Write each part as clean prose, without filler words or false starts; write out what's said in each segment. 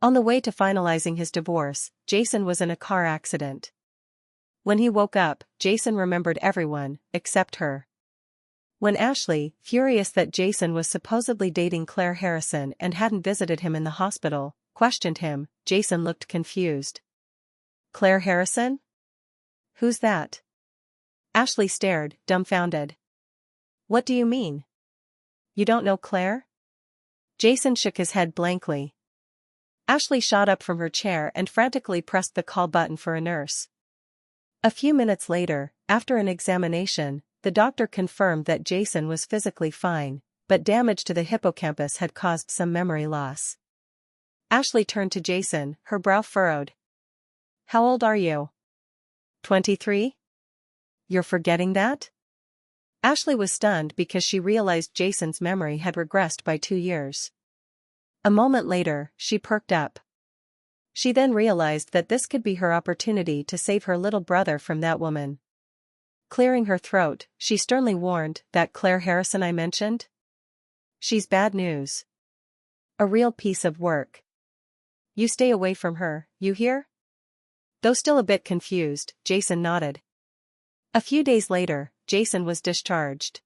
On the way to finalizing his divorce, Jason was in a car accident. When he woke up, Jason remembered everyone, except her. When Ashley, furious that Jason was supposedly dating Claire Harrison and hadn't visited him in the hospital, questioned him, Jason looked confused. Claire Harrison? Who's that? Ashley stared, dumbfounded. What do you mean? You don't know Claire? Jason shook his head blankly. Ashley shot up from her chair and frantically pressed the call button for a nurse. A few minutes later, after an examination, the doctor confirmed that Jason was physically fine, but damage to the hippocampus had caused some memory loss. Ashley turned to Jason, her brow furrowed. How old are you? 23? You're forgetting that? Ashley was stunned because she realized Jason's memory had regressed by 2 years. A moment later, she perked up. She then realized that this could be her opportunity to save her little brother from that woman. Clearing her throat, she sternly warned, that Claire Harrison I mentioned? She's bad news. A real piece of work. You stay away from her, you hear? Though still a bit confused, Jason nodded. A few days later, Jason was discharged.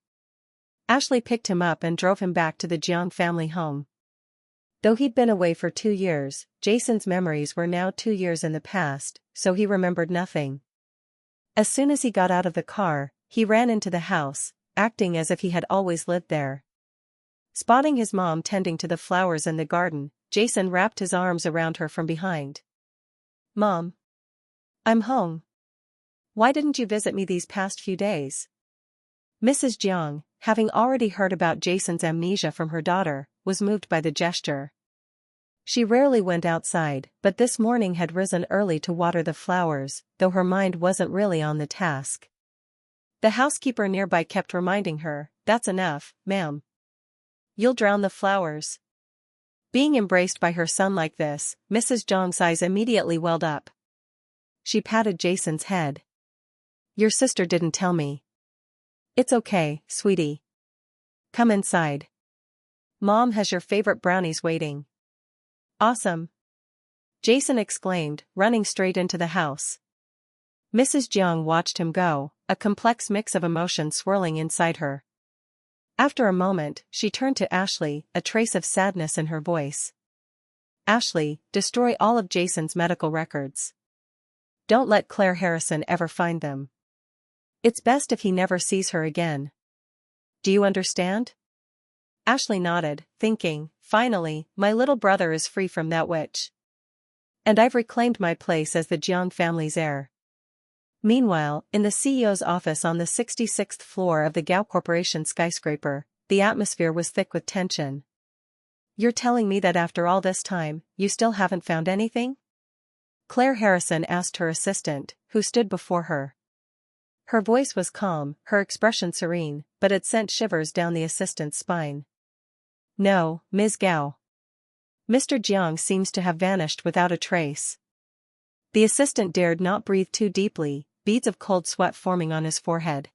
Ashley picked him up and drove him back to the Jiang family home. Though he'd been away for 2 years, Jason's memories were now 2 years in the past, so he remembered nothing. As soon as he got out of the car, he ran into the house, acting as if he had always lived there. Spotting his mom tending to the flowers in the garden, Jason wrapped his arms around her from behind. Mom. I'm home. Why didn't you visit me these past few days? Mrs. Jiang, having already heard about Jason's amnesia from her daughter, was moved by the gesture. She rarely went outside, but this morning had risen early to water the flowers, though her mind wasn't really on the task. The housekeeper nearby kept reminding her, "That's enough, ma'am. You'll drown the flowers." Being embraced by her son like this, Mrs. Jiang's eyes immediately welled up. She patted Jason's head. Your sister didn't tell me. It's okay, sweetie. Come inside. Mom has your favorite brownies waiting. Awesome. Jason exclaimed, running straight into the house. Mrs. Jiang watched him go, a complex mix of emotions swirling inside her. After a moment, she turned to Ashley, a trace of sadness in her voice. Ashley, destroy all of Jason's medical records. Don't let Claire Harrison ever find them. It's best if he never sees her again. Do you understand? Ashley nodded, thinking, finally, my little brother is free from that witch. And I've reclaimed my place as the Jiang family's heir. Meanwhile, in the CEO's office on the 66th floor of the Gao Corporation skyscraper, the atmosphere was thick with tension. You're telling me that after all this time, you still haven't found anything? Claire Harrison asked her assistant, who stood before her. Her voice was calm, her expression serene, but it sent shivers down the assistant's spine. No, Ms. Gao. Mr. Jiang seems to have vanished without a trace. The assistant dared not breathe too deeply, beads of cold sweat forming on his forehead.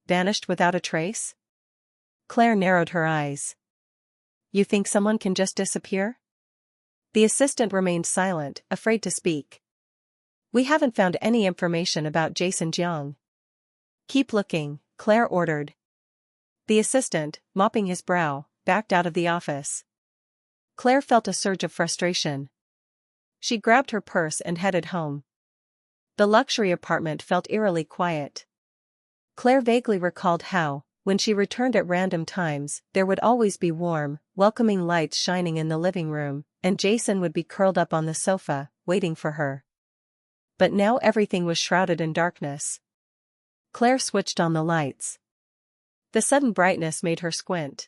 Vanished without a trace? Claire narrowed her eyes. You think someone can just disappear? The assistant remained silent, afraid to speak. We haven't found any information about Jason Jiang. Keep looking, Claire ordered. The assistant, mopping his brow, backed out of the office. Claire felt a surge of frustration. She grabbed her purse and headed home. The luxury apartment felt eerily quiet. Claire vaguely recalled how, when she returned at random times, there would always be warm, welcoming lights shining in the living room, and Jason would be curled up on the sofa, waiting for her. But now everything was shrouded in darkness. Claire switched on the lights. The sudden brightness made her squint.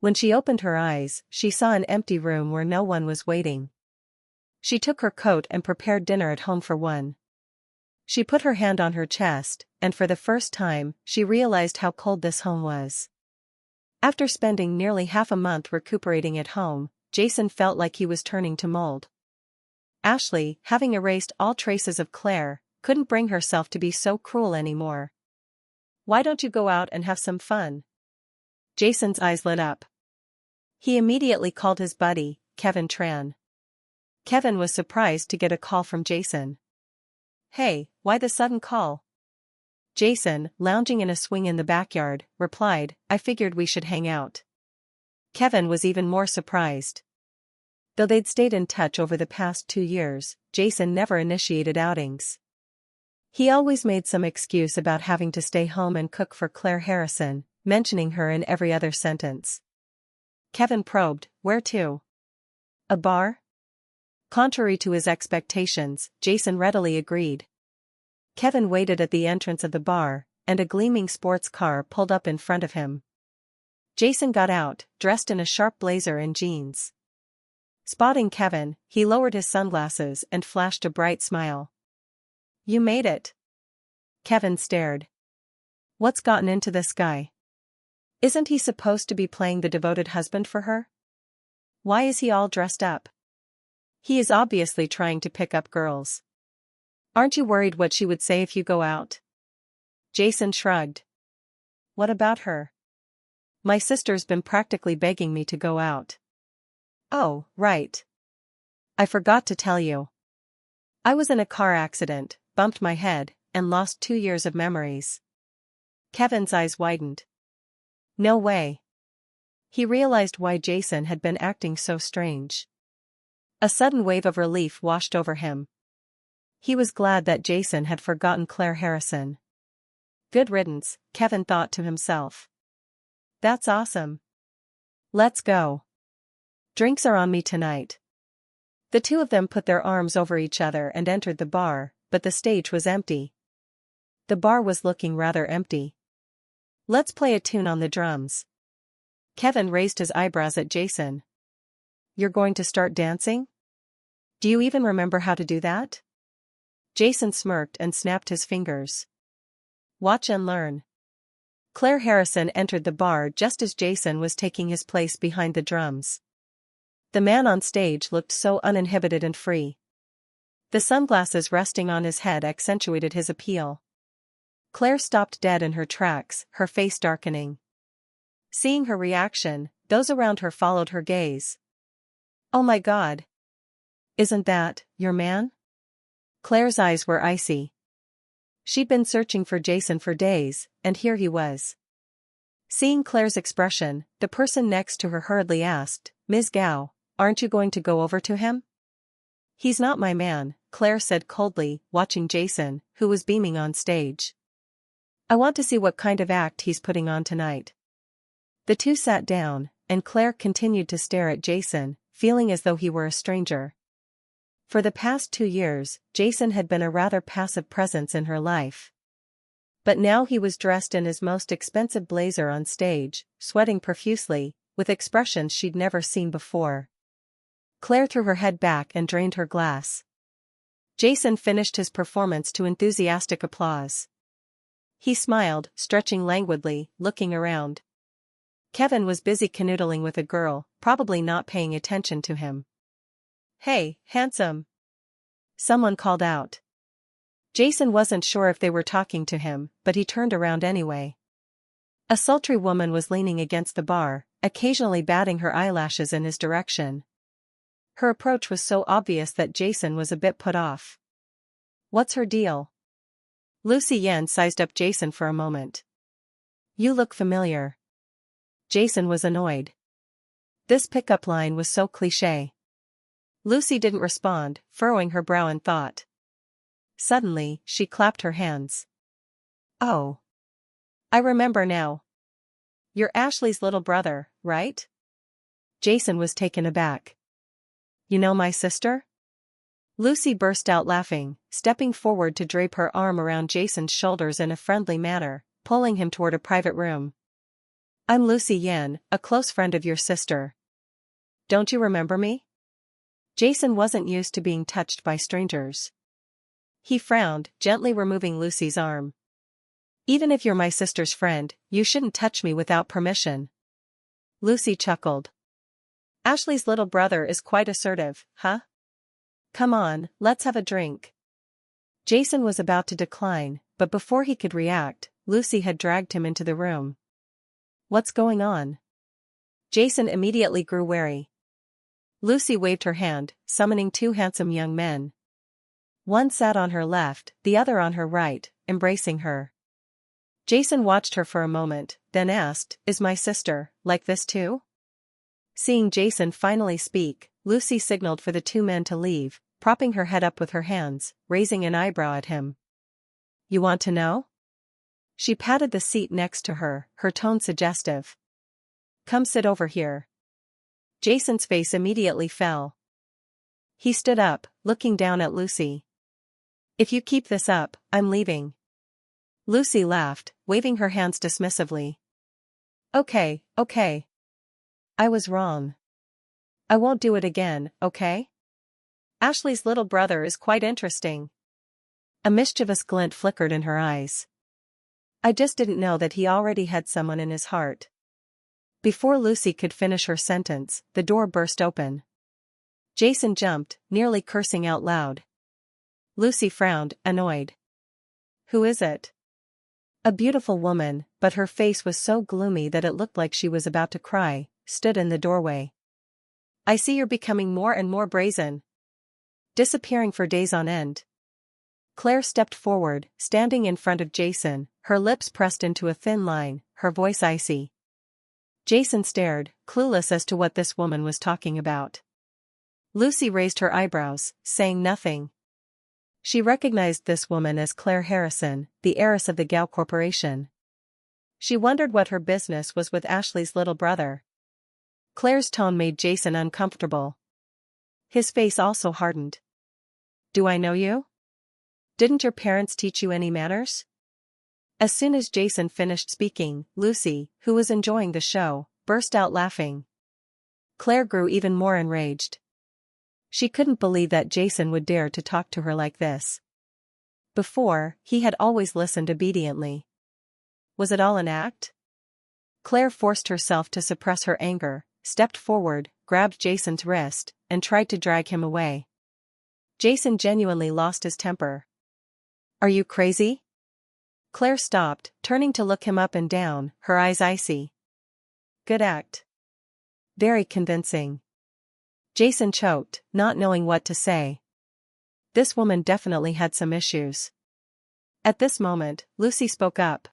When she opened her eyes, she saw an empty room where no one was waiting. She took her coat and prepared dinner at home for one. She put her hand on her chest, and for the first time, she realized how cold this home was. After spending nearly half a month recuperating at home, Jason felt like he was turning to mold. Ashley, having erased all traces of Claire, couldn't bring herself to be so cruel anymore. Why don't you go out and have some fun? Jason's eyes lit up. He immediately called his buddy, Kevin Tran. Kevin was surprised to get a call from Jason. "Hey, why the sudden call?" Jason, lounging in a swing in the backyard, replied, "I figured we should hang out." Kevin was even more surprised. Though they'd stayed in touch over the past 2 years, Jason never initiated outings. He always made some excuse about having to stay home and cook for Claire Harrison, mentioning her in every other sentence. Kevin probed, "Where to? A bar?" Contrary to his expectations, Jason readily agreed. Kevin waited at the entrance of the bar, and a gleaming sports car pulled up in front of him. Jason got out, dressed in a sharp blazer and jeans. Spotting Kevin, he lowered his sunglasses and flashed a bright smile. "You made it." Kevin stared. "What's gotten into this guy? Isn't he supposed to be playing the devoted husband for her? Why is he all dressed up? He is obviously trying to pick up girls. Aren't you worried what she would say if you go out?" Jason shrugged. "What about her? My sister's been practically begging me to go out." "Oh, right. I forgot to tell you. I was in a car accident, bumped my head, and lost 2 years of memories." Kevin's eyes widened. No way. He realized why Jason had been acting so strange. A sudden wave of relief washed over him. He was glad that Jason had forgotten Claire Harrison. Good riddance, Kevin thought to himself. That's awesome. Let's go. Drinks are on me tonight. The two of them put their arms over each other and entered the bar, but the stage was empty. The bar was looking rather empty. "Let's play a tune on the drums." Kevin raised his eyebrows at Jason. "You're going to start dancing? Do you even remember how to do that?" Jason smirked and snapped his fingers. "Watch and learn." Claire Harrison entered the bar just as Jason was taking his place behind the drums. The man on stage looked so uninhibited and free. The sunglasses resting on his head accentuated his appeal. Claire stopped dead in her tracks, her face darkening. Seeing her reaction, those around her followed her gaze. "Oh my God! Isn't that your man?" Claire's eyes were icy. She'd been searching for Jason for days, and here he was. Seeing Claire's expression, the person next to her hurriedly asked, "Ms. Gao, aren't you going to go over to him?" "He's not my man," Claire said coldly, watching Jason, who was beaming on stage. "I want to see what kind of act he's putting on tonight." The two sat down, and Claire continued to stare at Jason, feeling as though he were a stranger. For the past 2 years, Jason had been a rather passive presence in her life. But now he was dressed in his most expensive blazer on stage, sweating profusely, with expressions she'd never seen before. Claire threw her head back and drained her glass. Jason finished his performance to enthusiastic applause. He smiled, stretching languidly, looking around. Kevin was busy canoodling with a girl, probably not paying attention to him. "Hey, handsome!" someone called out. Jason wasn't sure if they were talking to him, but he turned around anyway. A sultry woman was leaning against the bar, occasionally batting her eyelashes in his direction. Her approach was so obvious that Jason was a bit put off. "What's her deal?" Lucy Yen sized up Jason for a moment. "You look familiar." Jason was annoyed. This pickup line was so cliché. Lucy didn't respond, furrowing her brow in thought. Suddenly, she clapped her hands. "Oh. I remember now. You're Ashley's little brother, right?" Jason was taken aback. "You know my sister?" Lucy burst out laughing, stepping forward to drape her arm around Jason's shoulders in a friendly manner, pulling him toward a private room. "I'm Lucy Yen, a close friend of your sister. Don't you remember me?" Jason wasn't used to being touched by strangers. He frowned, gently removing Lucy's arm. "Even if you're my sister's friend, you shouldn't touch me without permission." Lucy chuckled. "Ashley's little brother is quite assertive, huh? Come on, let's have a drink." Jason was about to decline, but before he could react, Lucy had dragged him into the room. "What's going on?" Jason immediately grew wary. Lucy waved her hand, summoning two handsome young men. One sat on her left, the other on her right, embracing her. Jason watched her for a moment, then asked, "Is my sister like this too?" Seeing Jason finally speak, Lucy signaled for the two men to leave, propping her head up with her hands, raising an eyebrow at him. "You want to know?" She patted the seat next to her, her tone suggestive. "Come sit over here." Jason's face immediately fell. He stood up, looking down at Lucy. "If you keep this up, I'm leaving." Lucy laughed, waving her hands dismissively. Okay. I was wrong. I won't do it again, okay?" Ashley's little brother is quite interesting. A mischievous glint flickered in her eyes. "I just didn't know that he already had someone in his heart." Before Lucy could finish her sentence, the door burst open. Jason jumped, nearly cursing out loud. Lucy frowned, annoyed. "Who is it?" A beautiful woman, but her face was so gloomy that it looked like she was about to cry, stood in the doorway. "I see you're becoming more and more brazen. Disappearing for days on end." Claire stepped forward, standing in front of Jason, her lips pressed into a thin line, her voice icy. Jason stared, clueless as to what this woman was talking about. Lucy raised her eyebrows, saying nothing. She recognized this woman as Claire Harrison, the heiress of the Gao Corporation. She wondered what her business was with Ashley's little brother. Claire's tone made Jason uncomfortable. His face also hardened. "Do I know you? Didn't your parents teach you any manners?" As soon as Jason finished speaking, Lucy, who was enjoying the show, burst out laughing. Claire grew even more enraged. She couldn't believe that Jason would dare to talk to her like this. Before, he had always listened obediently. Was it all an act? Claire forced herself to suppress her anger, stepped forward, grabbed Jason's wrist, and tried to drag him away. Jason genuinely lost his temper. "Are you crazy?" Claire stopped, turning to look him up and down, her eyes icy. "Good act. Very convincing." Jason choked, not knowing what to say. This woman definitely had some issues. At this moment, Lucy spoke up.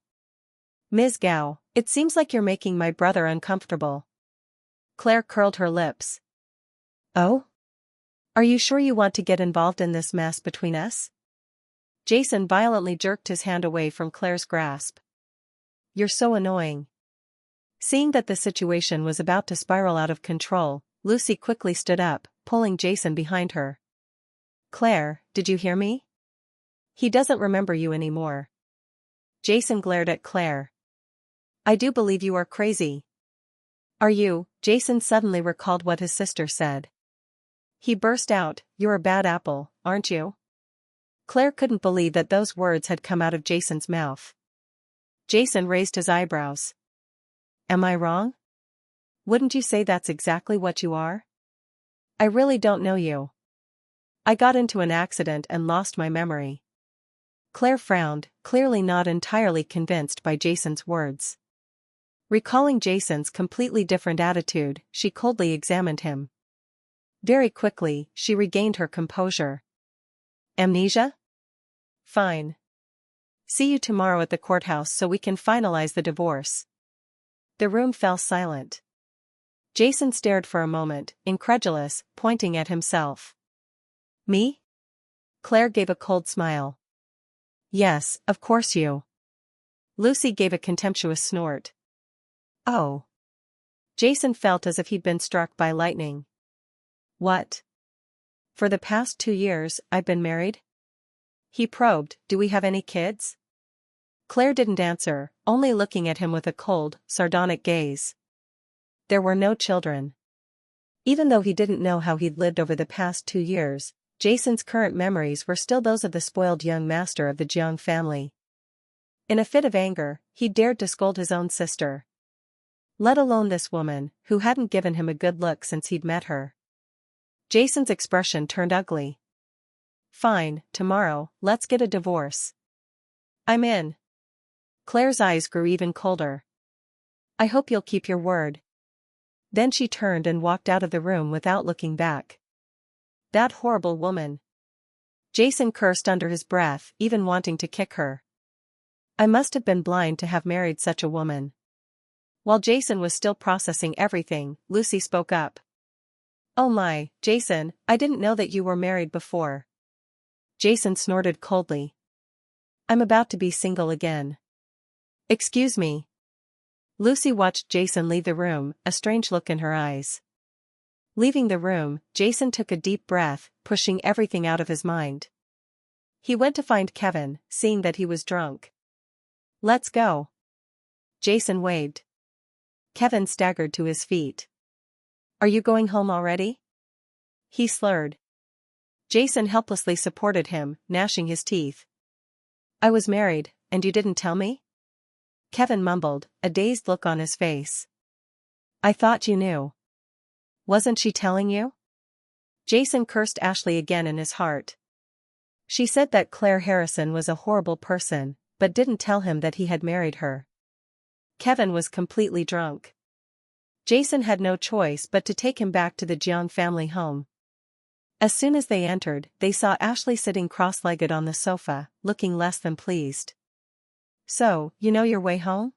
"Ms. Gao, it seems like you're making my brother uncomfortable." Claire curled her lips. "Oh? Are you sure you want to get involved in this mess between us?" Jason violently jerked his hand away from Claire's grasp. "You're so annoying." Seeing that the situation was about to spiral out of control, Lucy quickly stood up, pulling Jason behind her. "Claire, did you hear me? He doesn't remember you anymore." Jason glared at Claire. "I do believe you are crazy." "Are you?" Jason suddenly recalled what his sister said. He burst out, "You're a bad apple, aren't you?" Claire couldn't believe that those words had come out of Jason's mouth. Jason raised his eyebrows. "Am I wrong? Wouldn't you say that's exactly what you are?" "I really don't know you. I got into an accident and lost my memory." Claire frowned, clearly not entirely convinced by Jason's words. Recalling Jason's completely different attitude, she coldly examined him. Very quickly, she regained her composure. "Amnesia? Fine. See you tomorrow at the courthouse so we can finalize the divorce." The room fell silent. Jason stared for a moment, incredulous, pointing at himself. "Me?" Claire gave a cold smile. "Yes, of course you." Lucy gave a contemptuous snort. "Oh." Jason felt as if he'd been struck by lightning. "What? For the past 2 years, I've been married?" He probed, "Do we have any kids?" Claire didn't answer, only looking at him with a cold, sardonic gaze. There were no children. Even though he didn't know how he'd lived over the past 2 years, Jason's current memories were still those of the spoiled young master of the Jiang family. In a fit of anger, he dared to scold his own sister. Let alone this woman, who hadn't given him a good look since he'd met her. Jason's expression turned ugly. "Fine, tomorrow, let's get a divorce." "I'm in." Claire's eyes grew even colder. "I hope you'll keep your word." Then she turned and walked out of the room without looking back. That horrible woman. Jason cursed under his breath, even wanting to kick her. I must have been blind to have married such a woman. While Jason was still processing everything, Lucy spoke up. Oh my, Jason, I didn't know that you were married before. Jason snorted coldly. I'm about to be single again. Excuse me. Lucy watched Jason leave the room, a strange look in her eyes. Leaving the room, Jason took a deep breath, pushing everything out of his mind. He went to find Kevin, seeing that he was drunk. Let's go. Jason waved. Kevin staggered to his feet. Are you going home already? He slurred. Jason helplessly supported him, gnashing his teeth. I was married, and you didn't tell me? Kevin mumbled, a dazed look on his face. I thought you knew. Wasn't she telling you? Jason cursed Ashley again in his heart. She said that Claire Harrison was a horrible person, but didn't tell him that he had married her. Kevin was completely drunk. Jason had no choice but to take him back to the Jeong family home. As soon as they entered, they saw Ashley sitting cross-legged on the sofa, looking less than pleased. So, you know your way home?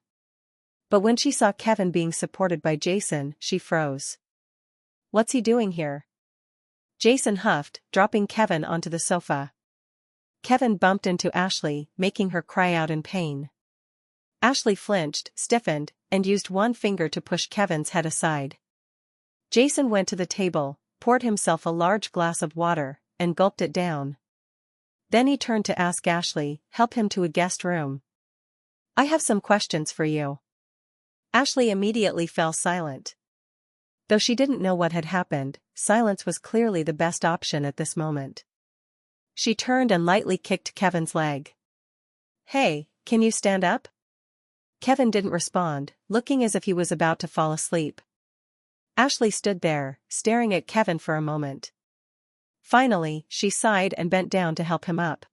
But when she saw Kevin being supported by Jason, she froze. What's he doing here? Jason huffed, dropping Kevin onto the sofa. Kevin bumped into Ashley, making her cry out in pain. Ashley flinched, stiffened, and used one finger to push Kevin's head aside. Jason went to the table, poured himself a large glass of water, and gulped it down. Then he turned to ask Ashley, help him to a guest room. I have some questions for you. Ashley immediately fell silent. Though she didn't know what had happened, silence was clearly the best option at this moment. She turned and lightly kicked Kevin's leg. Hey, can you stand up? Kevin didn't respond, looking as if he was about to fall asleep. Ashley stood there, staring at Kevin for a moment. Finally, she sighed and bent down to help him up.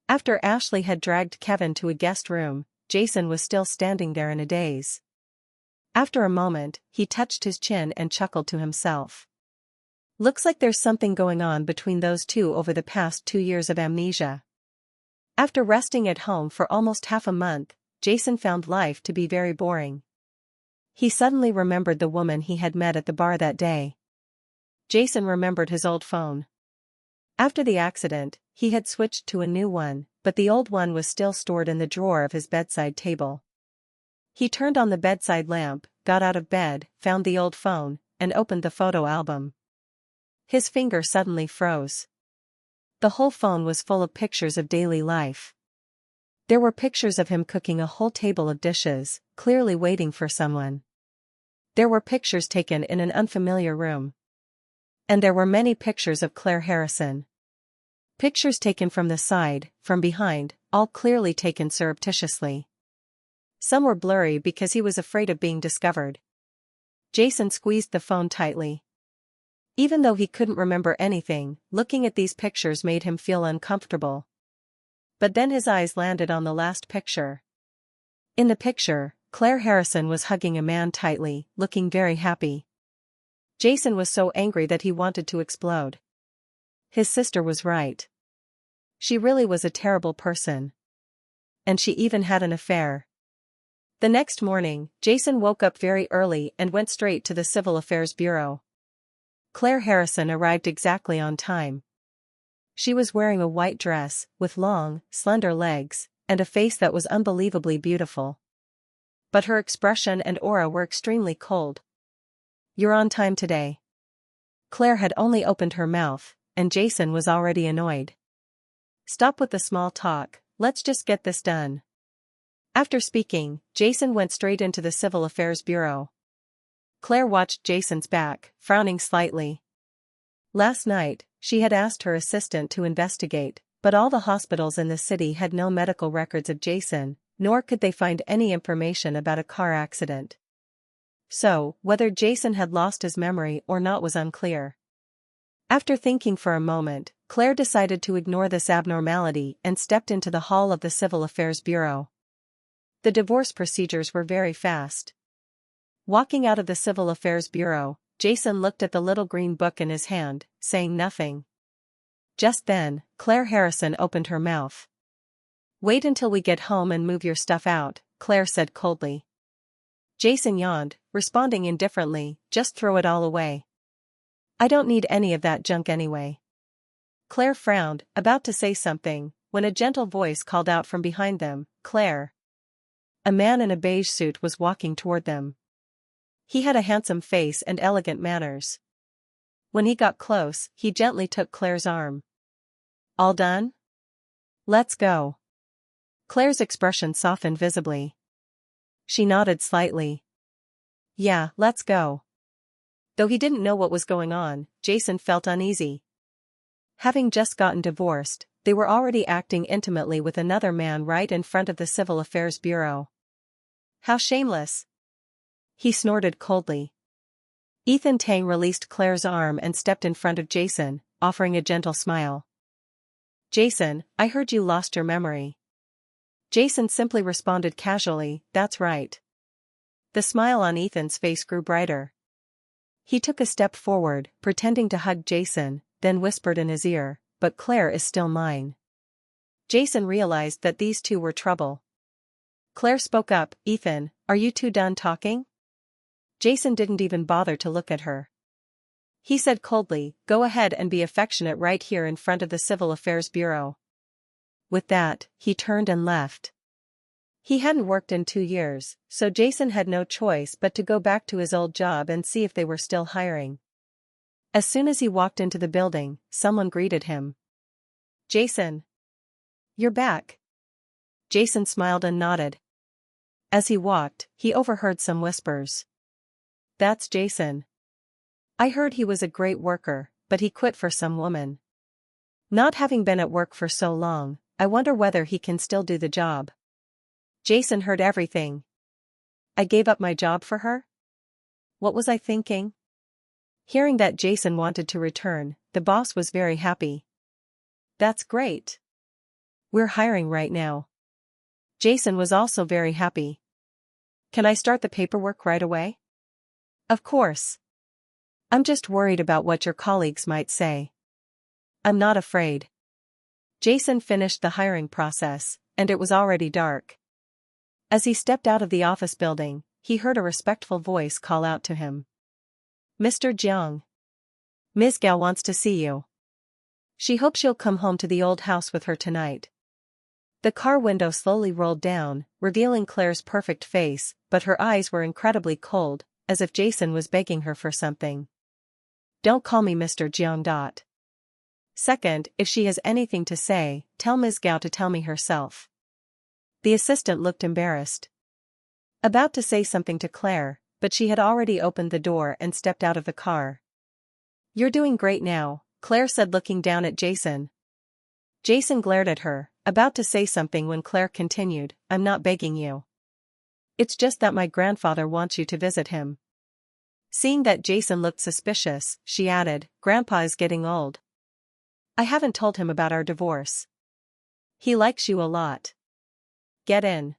After Ashley had dragged Kevin to a guest room, Jason was still standing there in a daze. After a moment, he touched his chin and chuckled to himself. Looks like there's something going on between those two over the past 2 years of amnesia. After resting at home for almost half a month, Jason found life to be very boring. He suddenly remembered the woman he had met at the bar that day. Jason remembered his old phone. After the accident, he had switched to a new one, but the old one was still stored in the drawer of his bedside table. He turned on the bedside lamp, got out of bed, found the old phone, and opened the photo album. His finger suddenly froze. The whole phone was full of pictures of daily life. There were pictures of him cooking a whole table of dishes, clearly waiting for someone. There were pictures taken in an unfamiliar room. And there were many pictures of Claire Harrison. Pictures taken from the side, from behind, all clearly taken surreptitiously. Some were blurry because he was afraid of being discovered. Jason squeezed the phone tightly. Even though he couldn't remember anything, looking at these pictures made him feel uncomfortable. But then his eyes landed on the last picture. In the picture, Claire Harrison was hugging a man tightly, looking very happy. Jason was so angry that he wanted to explode. His sister was right. She really was a terrible person. And she even had an affair. The next morning, Jason woke up very early and went straight to the Civil Affairs Bureau. Claire Harrison arrived exactly on time. She was wearing a white dress, with long, slender legs, and a face that was unbelievably beautiful. But her expression and aura were extremely cold. You're on time today. Claire had only opened her mouth, and Jason was already annoyed. Stop with the small talk, let's just get this done. After speaking, Jason went straight into the Civil Affairs Bureau. Claire watched Jason's back, frowning slightly. Last night, she had asked her assistant to investigate, but all the hospitals in the city had no medical records of Jason, nor could they find any information about a car accident. So, whether Jason had lost his memory or not was unclear. After thinking for a moment, Claire decided to ignore this abnormality and stepped into the hall of the Civil Affairs Bureau. The divorce procedures were very fast. Walking out of the Civil Affairs Bureau, Jason looked at the little green book in his hand, saying nothing. Just then, Claire Harrison opened her mouth. "Wait until we get home and move your stuff out," Claire said coldly. Jason yawned, responding indifferently, "Just throw it all away. I don't need any of that junk anyway." Claire frowned, about to say something, when a gentle voice called out from behind them, "Claire." A man in a beige suit was walking toward them. He had a handsome face and elegant manners. When he got close, he gently took Claire's arm. "All done? Let's go." Claire's expression softened visibly. She nodded slightly. "Yeah, let's go." Though he didn't know what was going on, Jason felt uneasy. Having just gotten divorced, they were already acting intimately with another man right in front of the Civil Affairs Bureau. How shameless! He snorted coldly. Ethan Tang released Claire's arm and stepped in front of Jason, offering a gentle smile. "Jason, I heard you lost your memory." Jason simply responded casually, "That's right." The smile on Ethan's face grew brighter. He took a step forward, pretending to hug Jason, then whispered in his ear, "But Claire is still mine." Jason realized that these two were trouble. Claire spoke up, "Ethan, are you two done talking?" Jason didn't even bother to look at her. He said coldly, "Go ahead and be affectionate right here in front of the Civil Affairs Bureau." With that, he turned and left. He hadn't worked in 2 years, so Jason had no choice but to go back to his old job and see if they were still hiring. As soon as he walked into the building, someone greeted him. "Jason. You're back." Jason smiled and nodded. As he walked, he overheard some whispers. "That's Jason. I heard he was a great worker, but he quit for some woman. Not having been at work for so long, I wonder whether he can still do the job." Jason heard everything. "I gave up my job for her? What was I thinking?" Hearing that Jason wanted to return, the boss was very happy. "That's great. We're hiring right now." Jason was also very happy. "Can I start the paperwork right away?" "Of course. I'm just worried about what your colleagues might say." "I'm not afraid." Jason finished the hiring process, and it was already dark. As he stepped out of the office building, he heard a respectful voice call out to him. "Mr. Jiang. Ms. Gao wants to see you. She hopes you'll come home to the old house with her tonight." The car window slowly rolled down, revealing Claire's perfect face, but her eyes were incredibly cold, as if Jason was begging her for something. "Don't call me Mr. Jiang. Second, if she has anything to say, tell Ms. Gao to tell me herself." The assistant looked embarrassed. About to say something to Claire, but she had already opened the door and stepped out of the car. "You're doing great now," Claire said, looking down at Jason. Jason glared at her, about to say something when Claire continued, "I'm not begging you. It's just that my grandfather wants you to visit him." Seeing that Jason looked suspicious, she added, "Grandpa is getting old. I haven't told him about our divorce. He likes you a lot. Get in."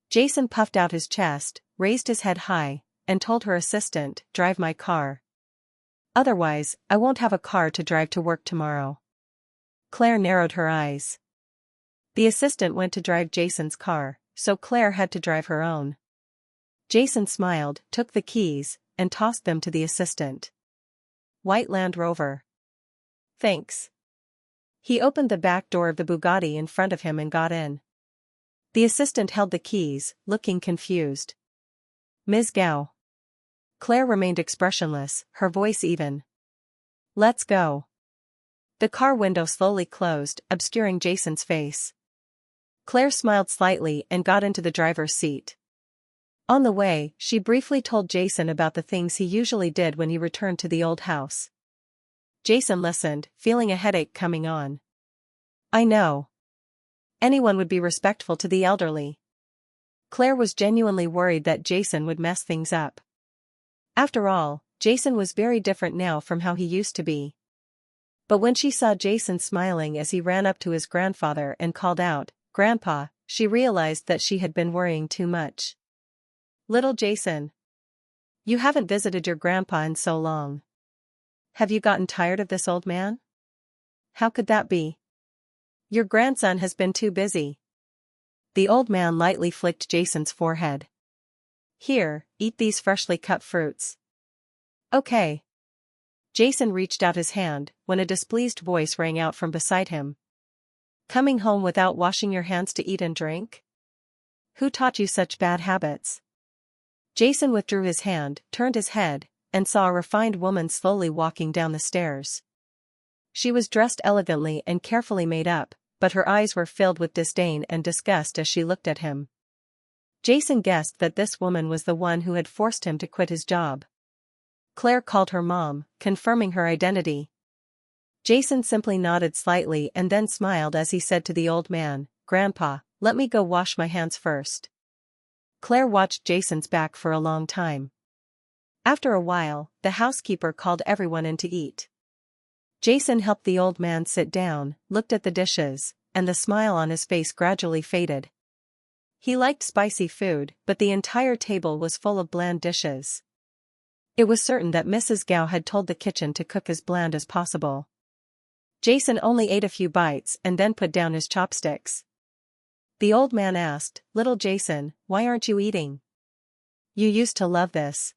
Jason puffed out his chest, raised his head high, and told her assistant, "Drive my car. Otherwise, I won't have a car to drive to work tomorrow." Claire narrowed her eyes. The assistant went to drive Jason's car, so Claire had to drive her own. Jason smiled, took the keys, and tossed them to the assistant. "White Land Rover." "Thanks." He opened the back door of the Bugatti in front of him and got in. The assistant held the keys, looking confused. "Ms. Gao." Claire remained expressionless, her voice even. "Let's go." The car window slowly closed, obscuring Jason's face. Claire smiled slightly and got into the driver's seat. On the way, she briefly told Jason about the things he usually did when he returned to the old house. Jason listened, feeling a headache coming on. "I know. Anyone would be respectful to the elderly." Claire was genuinely worried that Jason would mess things up. After all, Jason was very different now from how he used to be. But when she saw Jason smiling as he ran up to his grandfather and called out, "Grandpa," she realized that she had been worrying too much. "Little Jason. You haven't visited your grandpa in so long. Have you gotten tired of this old man? How could that be? Your grandson has been too busy. The old man lightly flicked Jason's forehead. Here, eat these freshly cut fruits. Okay. Jason reached out his hand when a displeased voice rang out from beside him. Coming home without washing your hands to eat and drink? Who taught you such bad habits? Jason withdrew his hand, turned his head, and saw a refined woman slowly walking down the stairs. She was dressed elegantly and carefully made up, but her eyes were filled with disdain and disgust as she looked at him. Jason guessed that this woman was the one who had forced him to quit his job. Claire called her mom, confirming her identity. Jason simply nodded slightly and then smiled as he said to the old man, Grandpa, let me go wash my hands first. Claire watched Jason's back for a long time. After a while, the housekeeper called everyone in to eat. Jason helped the old man sit down, looked at the dishes, and the smile on his face gradually faded. He liked spicy food, but the entire table was full of bland dishes. It was certain that Mrs. Gao had told the kitchen to cook as bland as possible. Jason only ate a few bites and then put down his chopsticks. The old man asked, Little Jason, why aren't you eating? You used to love this.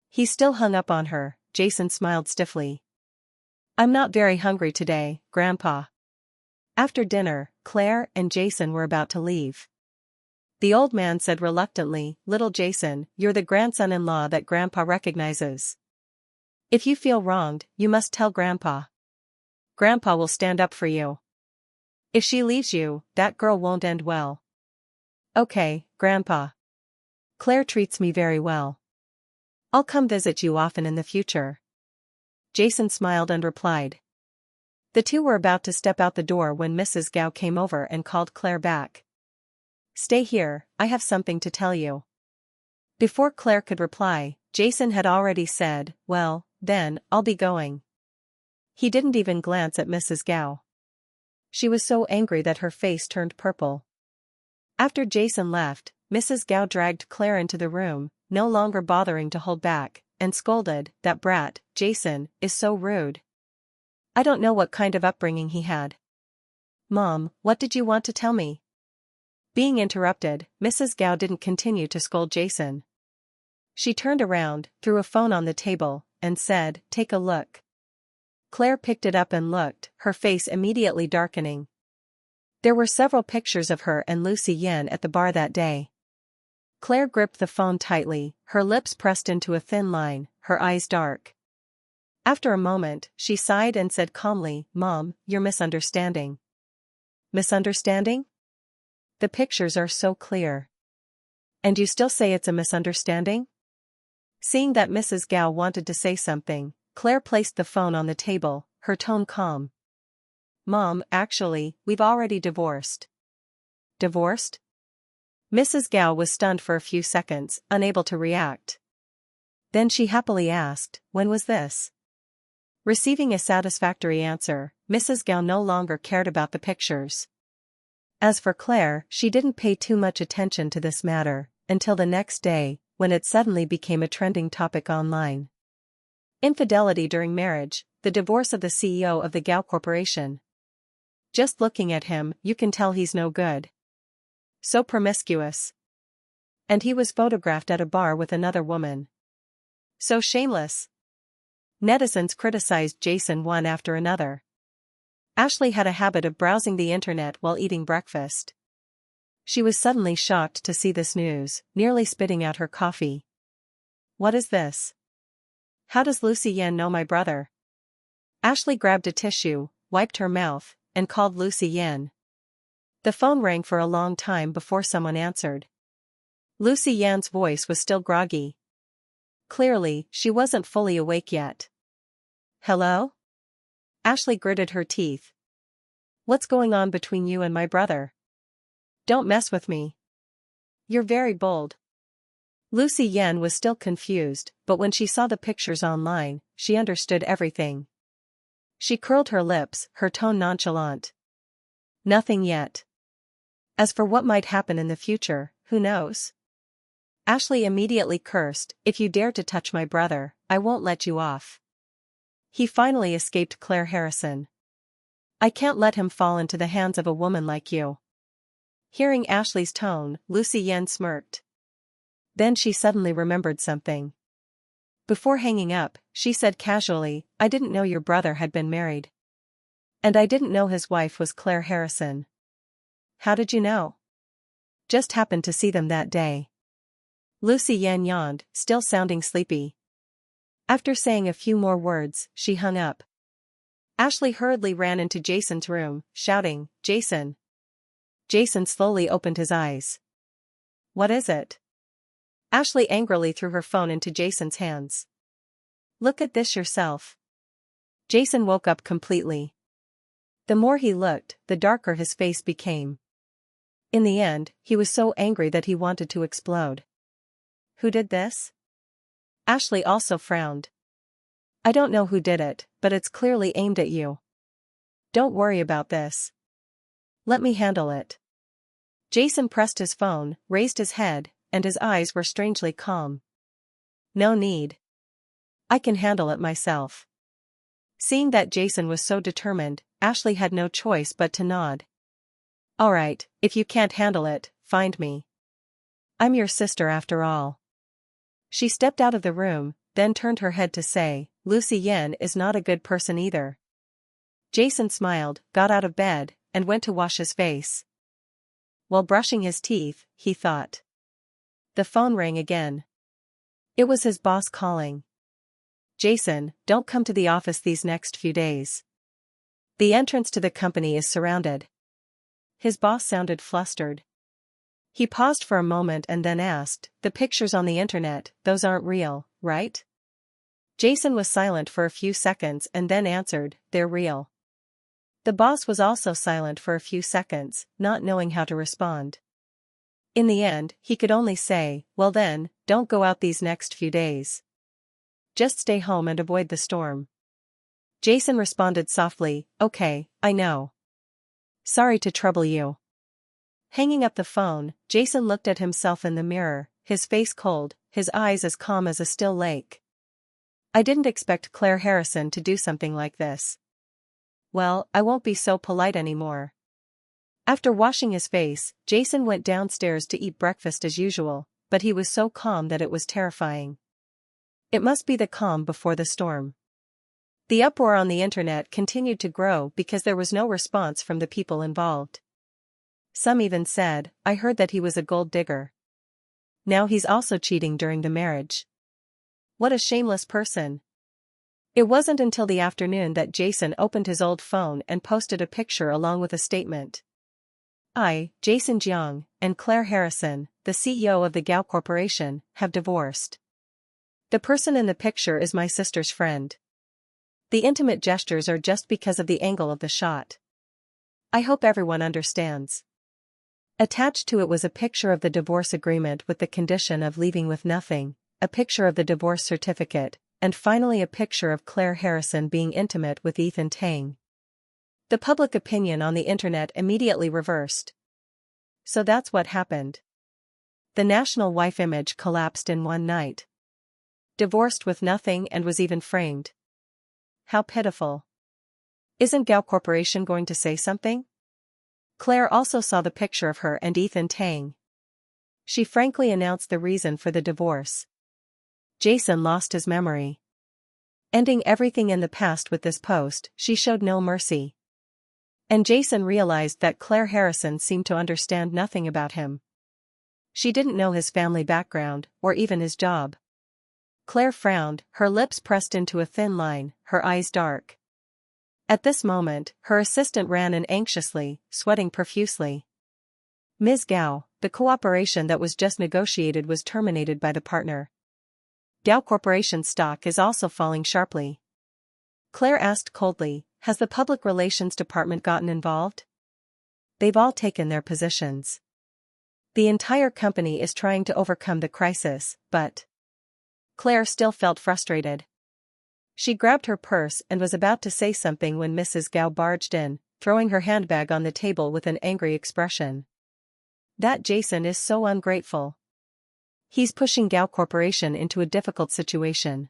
He still hung up on her. Jason smiled stiffly. I'm not very hungry today, Grandpa. After dinner, Claire and Jason were about to leave. The old man said reluctantly, Little Jason, you're the grandson-in-law that Grandpa recognizes. If you feel wronged, you must tell Grandpa. Grandpa will stand up for you. If she leaves you, that girl won't end well. Okay, Grandpa. Claire treats me very well. I'll come visit you often in the future. Jason smiled and replied. The two were about to step out the door when Mrs. Gao came over and called Claire back. Stay here, I have something to tell you. Before Claire could reply, Jason had already said, Well, then, I'll be going. He didn't even glance at Mrs. Gao. She was so angry that her face turned purple. After Jason left, Mrs. Gao dragged Claire into the room, no longer bothering to hold back, and scolded, That brat, Jason, is so rude. I don't know what kind of upbringing he had. Mom, what did you want to tell me? Being interrupted, Mrs. Gao didn't continue to scold Jason. She turned around, threw a phone on the table, and said, Take a look. Claire picked it up and looked, her face immediately darkening. There were several pictures of her and Lucy Yen at the bar that day. Claire gripped the phone tightly, her lips pressed into a thin line, her eyes dark. After a moment, she sighed and said calmly, Mom, you're misunderstanding. Misunderstanding? The pictures are so clear. And you still say it's a misunderstanding? Seeing that Mrs. Gao wanted to say something, Claire placed the phone on the table, her tone calm. Mom, actually, we've already divorced. Divorced? Mrs. Gao was stunned for a few seconds, unable to react. Then she happily asked, When was this? Receiving a satisfactory answer, Mrs. Gao no longer cared about the pictures. As for Claire, she didn't pay too much attention to this matter, until the next day, when it suddenly became a trending topic online. Infidelity during marriage, the divorce of the CEO of the Gao Corporation. Just looking at him, you can tell he's no good. So promiscuous. And he was photographed at a bar with another woman. So shameless. Netizens criticized Jason one after another. Ashley had a habit of browsing the internet while eating breakfast. She was suddenly shocked to see this news, nearly spitting out her coffee. What is this? How does Lucy Yen know my brother? Ashley grabbed a tissue, wiped her mouth, and called Lucy Yen. The phone rang for a long time before someone answered. Lucy Yen's voice was still groggy. Clearly, she wasn't fully awake yet. Hello? Ashley gritted her teeth. What's going on between you and my brother? Don't mess with me. You're very bold. Lucy Yen was still confused, but when she saw the pictures online, she understood everything. She curled her lips, her tone nonchalant. Nothing yet. As for what might happen in the future, who knows? Ashley immediately cursed, "If you dare to touch my brother, I won't let you off." He finally escaped Claire Harrison. "I can't let him fall into the hands of a woman like you." Hearing Ashley's tone, Lucy Yen smirked. Then she suddenly remembered something. Before hanging up, she said casually, "I didn't know your brother had been married. And I didn't know his wife was Claire Harrison." "How did you know?" "Just happened to see them that day." Lucy Yen yawned, still sounding sleepy. After saying a few more words, she hung up. Ashley hurriedly ran into Jason's room, shouting, "Jason!" Jason slowly opened his eyes. "What is it?" Ashley angrily threw her phone into Jason's hands. "Look at this yourself." Jason woke up completely. The more he looked, the darker his face became. In the end, he was so angry that he wanted to explode. "Who did this?" Ashley also frowned. "I don't know who did it, but it's clearly aimed at you. Don't worry about this. Let me handle it." Jason pressed his phone, raised his head, and his eyes were strangely calm. "No need. I can handle it myself." Seeing that Jason was so determined, Ashley had no choice but to nod. "All right, if you can't handle it, find me. I'm your sister after all." She stepped out of the room, then turned her head to say, "Lucy Yen is not a good person either." Jason smiled, got out of bed, and went to wash his face. While brushing his teeth, he thought. The phone rang again. It was his boss calling. "Jason, don't come to the office these next few days. The entrance to the company is surrounded." His boss sounded flustered. He paused for a moment and then asked, "The pictures on the internet, those aren't real, right?" Jason was silent for a few seconds and then answered, "They're real." The boss was also silent for a few seconds, not knowing how to respond. In the end, he could only say, "Well then, don't go out these next few days. Just stay home and avoid the storm." Jason responded softly, "Okay, I know. Sorry to trouble you." Hanging up the phone, Jason looked at himself in the mirror, his face cold, his eyes as calm as a still lake. "I didn't expect Claire Harrison to do something like this. Well, I won't be so polite anymore." After washing his face, Jason went downstairs to eat breakfast as usual, but he was so calm that it was terrifying. It must be the calm before the storm. The uproar on the internet continued to grow because there was no response from the people involved. Some even said, "I heard that he was a gold digger. Now he's also cheating during the marriage. What a shameless person." It wasn't until the afternoon that Jason opened his old phone and posted a picture along with a statement. "I, Jason Jiang, and Claire Harrison, the CEO of the Gao Corporation, have divorced. The person in the picture is my sister's friend. The intimate gestures are just because of the angle of the shot. I hope everyone understands." Attached to it was a picture of the divorce agreement with the condition of leaving with nothing, a picture of the divorce certificate, and finally a picture of Claire Harrison being intimate with Ethan Tang. The public opinion on the internet immediately reversed. So that's what happened. The national wife image collapsed in one night. Divorced with nothing and was even framed. How pitiful. Isn't Gao Corporation going to say something? Claire also saw the picture of her and Ethan Tang. She frankly announced the reason for the divorce. Jason lost his memory. Ending everything in the past with this post, she showed no mercy. And Jason realized that Claire Harrison seemed to understand nothing about him. She didn't know his family background, or even his job. Claire frowned, her lips pressed into a thin line, her eyes dark. At this moment, her assistant ran in anxiously, sweating profusely. "Ms. Gao, the cooperation that was just negotiated was terminated by the partner. Gao Corporation's stock is also falling sharply." Claire asked coldly, "Has the public relations department gotten involved?" "They've all taken their positions. The entire company is trying to overcome the crisis, but..." Claire still felt frustrated. She grabbed her purse and was about to say something when Mrs. Gao barged in, throwing her handbag on the table with an angry expression. "That Jason is so ungrateful. He's pushing Gao Corporation into a difficult situation.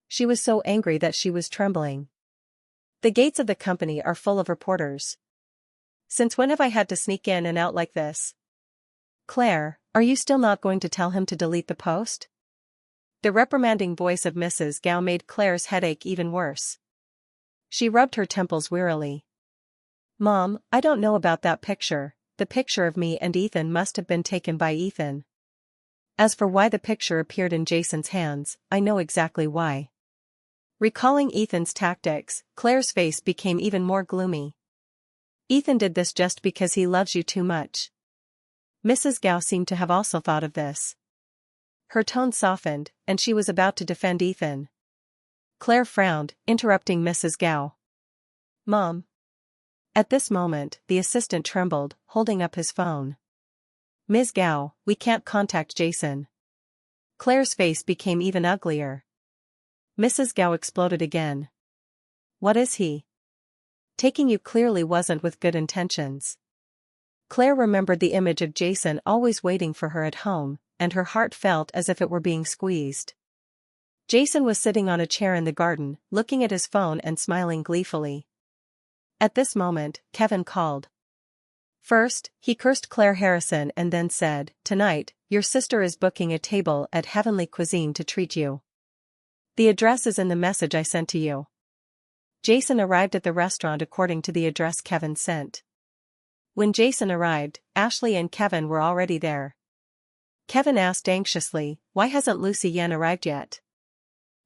She was so angry that she was trembling. The gates of the company are full of reporters. Since when have I had to sneak in and out like this? Claire, are you still not going to tell him to delete the post? The reprimanding voice of Mrs. Gao made Claire's headache even worse. She rubbed her temples wearily. Mom, I don't know about that picture. The picture of me and Ethan must have been taken by Ethan. As for why the picture appeared in Jason's hands, I know exactly why. Recalling Ethan's tactics, Claire's face became even more gloomy. Ethan did this just because he loves you too much. Mrs. Gao seemed to have also thought of this. Her tone softened, and she was about to defend Ethan. Claire frowned, interrupting Mrs. Gao. Mom. At this moment, the assistant trembled, holding up his phone. Ms. Gao, we can't contact Jason. Claire's face became even uglier. Mrs. Gao exploded again. What is he? Taking you clearly wasn't with good intentions. Claire remembered the image of Jason always waiting for her at home, and her heart felt as if it were being squeezed. Jason was sitting on a chair in the garden, looking at his phone and smiling gleefully. At this moment, Kevin called. First, he cursed Claire Harrison and then said, "Tonight, your sister is booking a table at Heavenly Cuisine to treat you. The address is in the message I sent to you." Jason arrived at the restaurant according to the address Kevin sent. When Jason arrived, Ashley and Kevin were already there. Kevin asked anxiously, "Why hasn't Lucy Yen arrived yet?"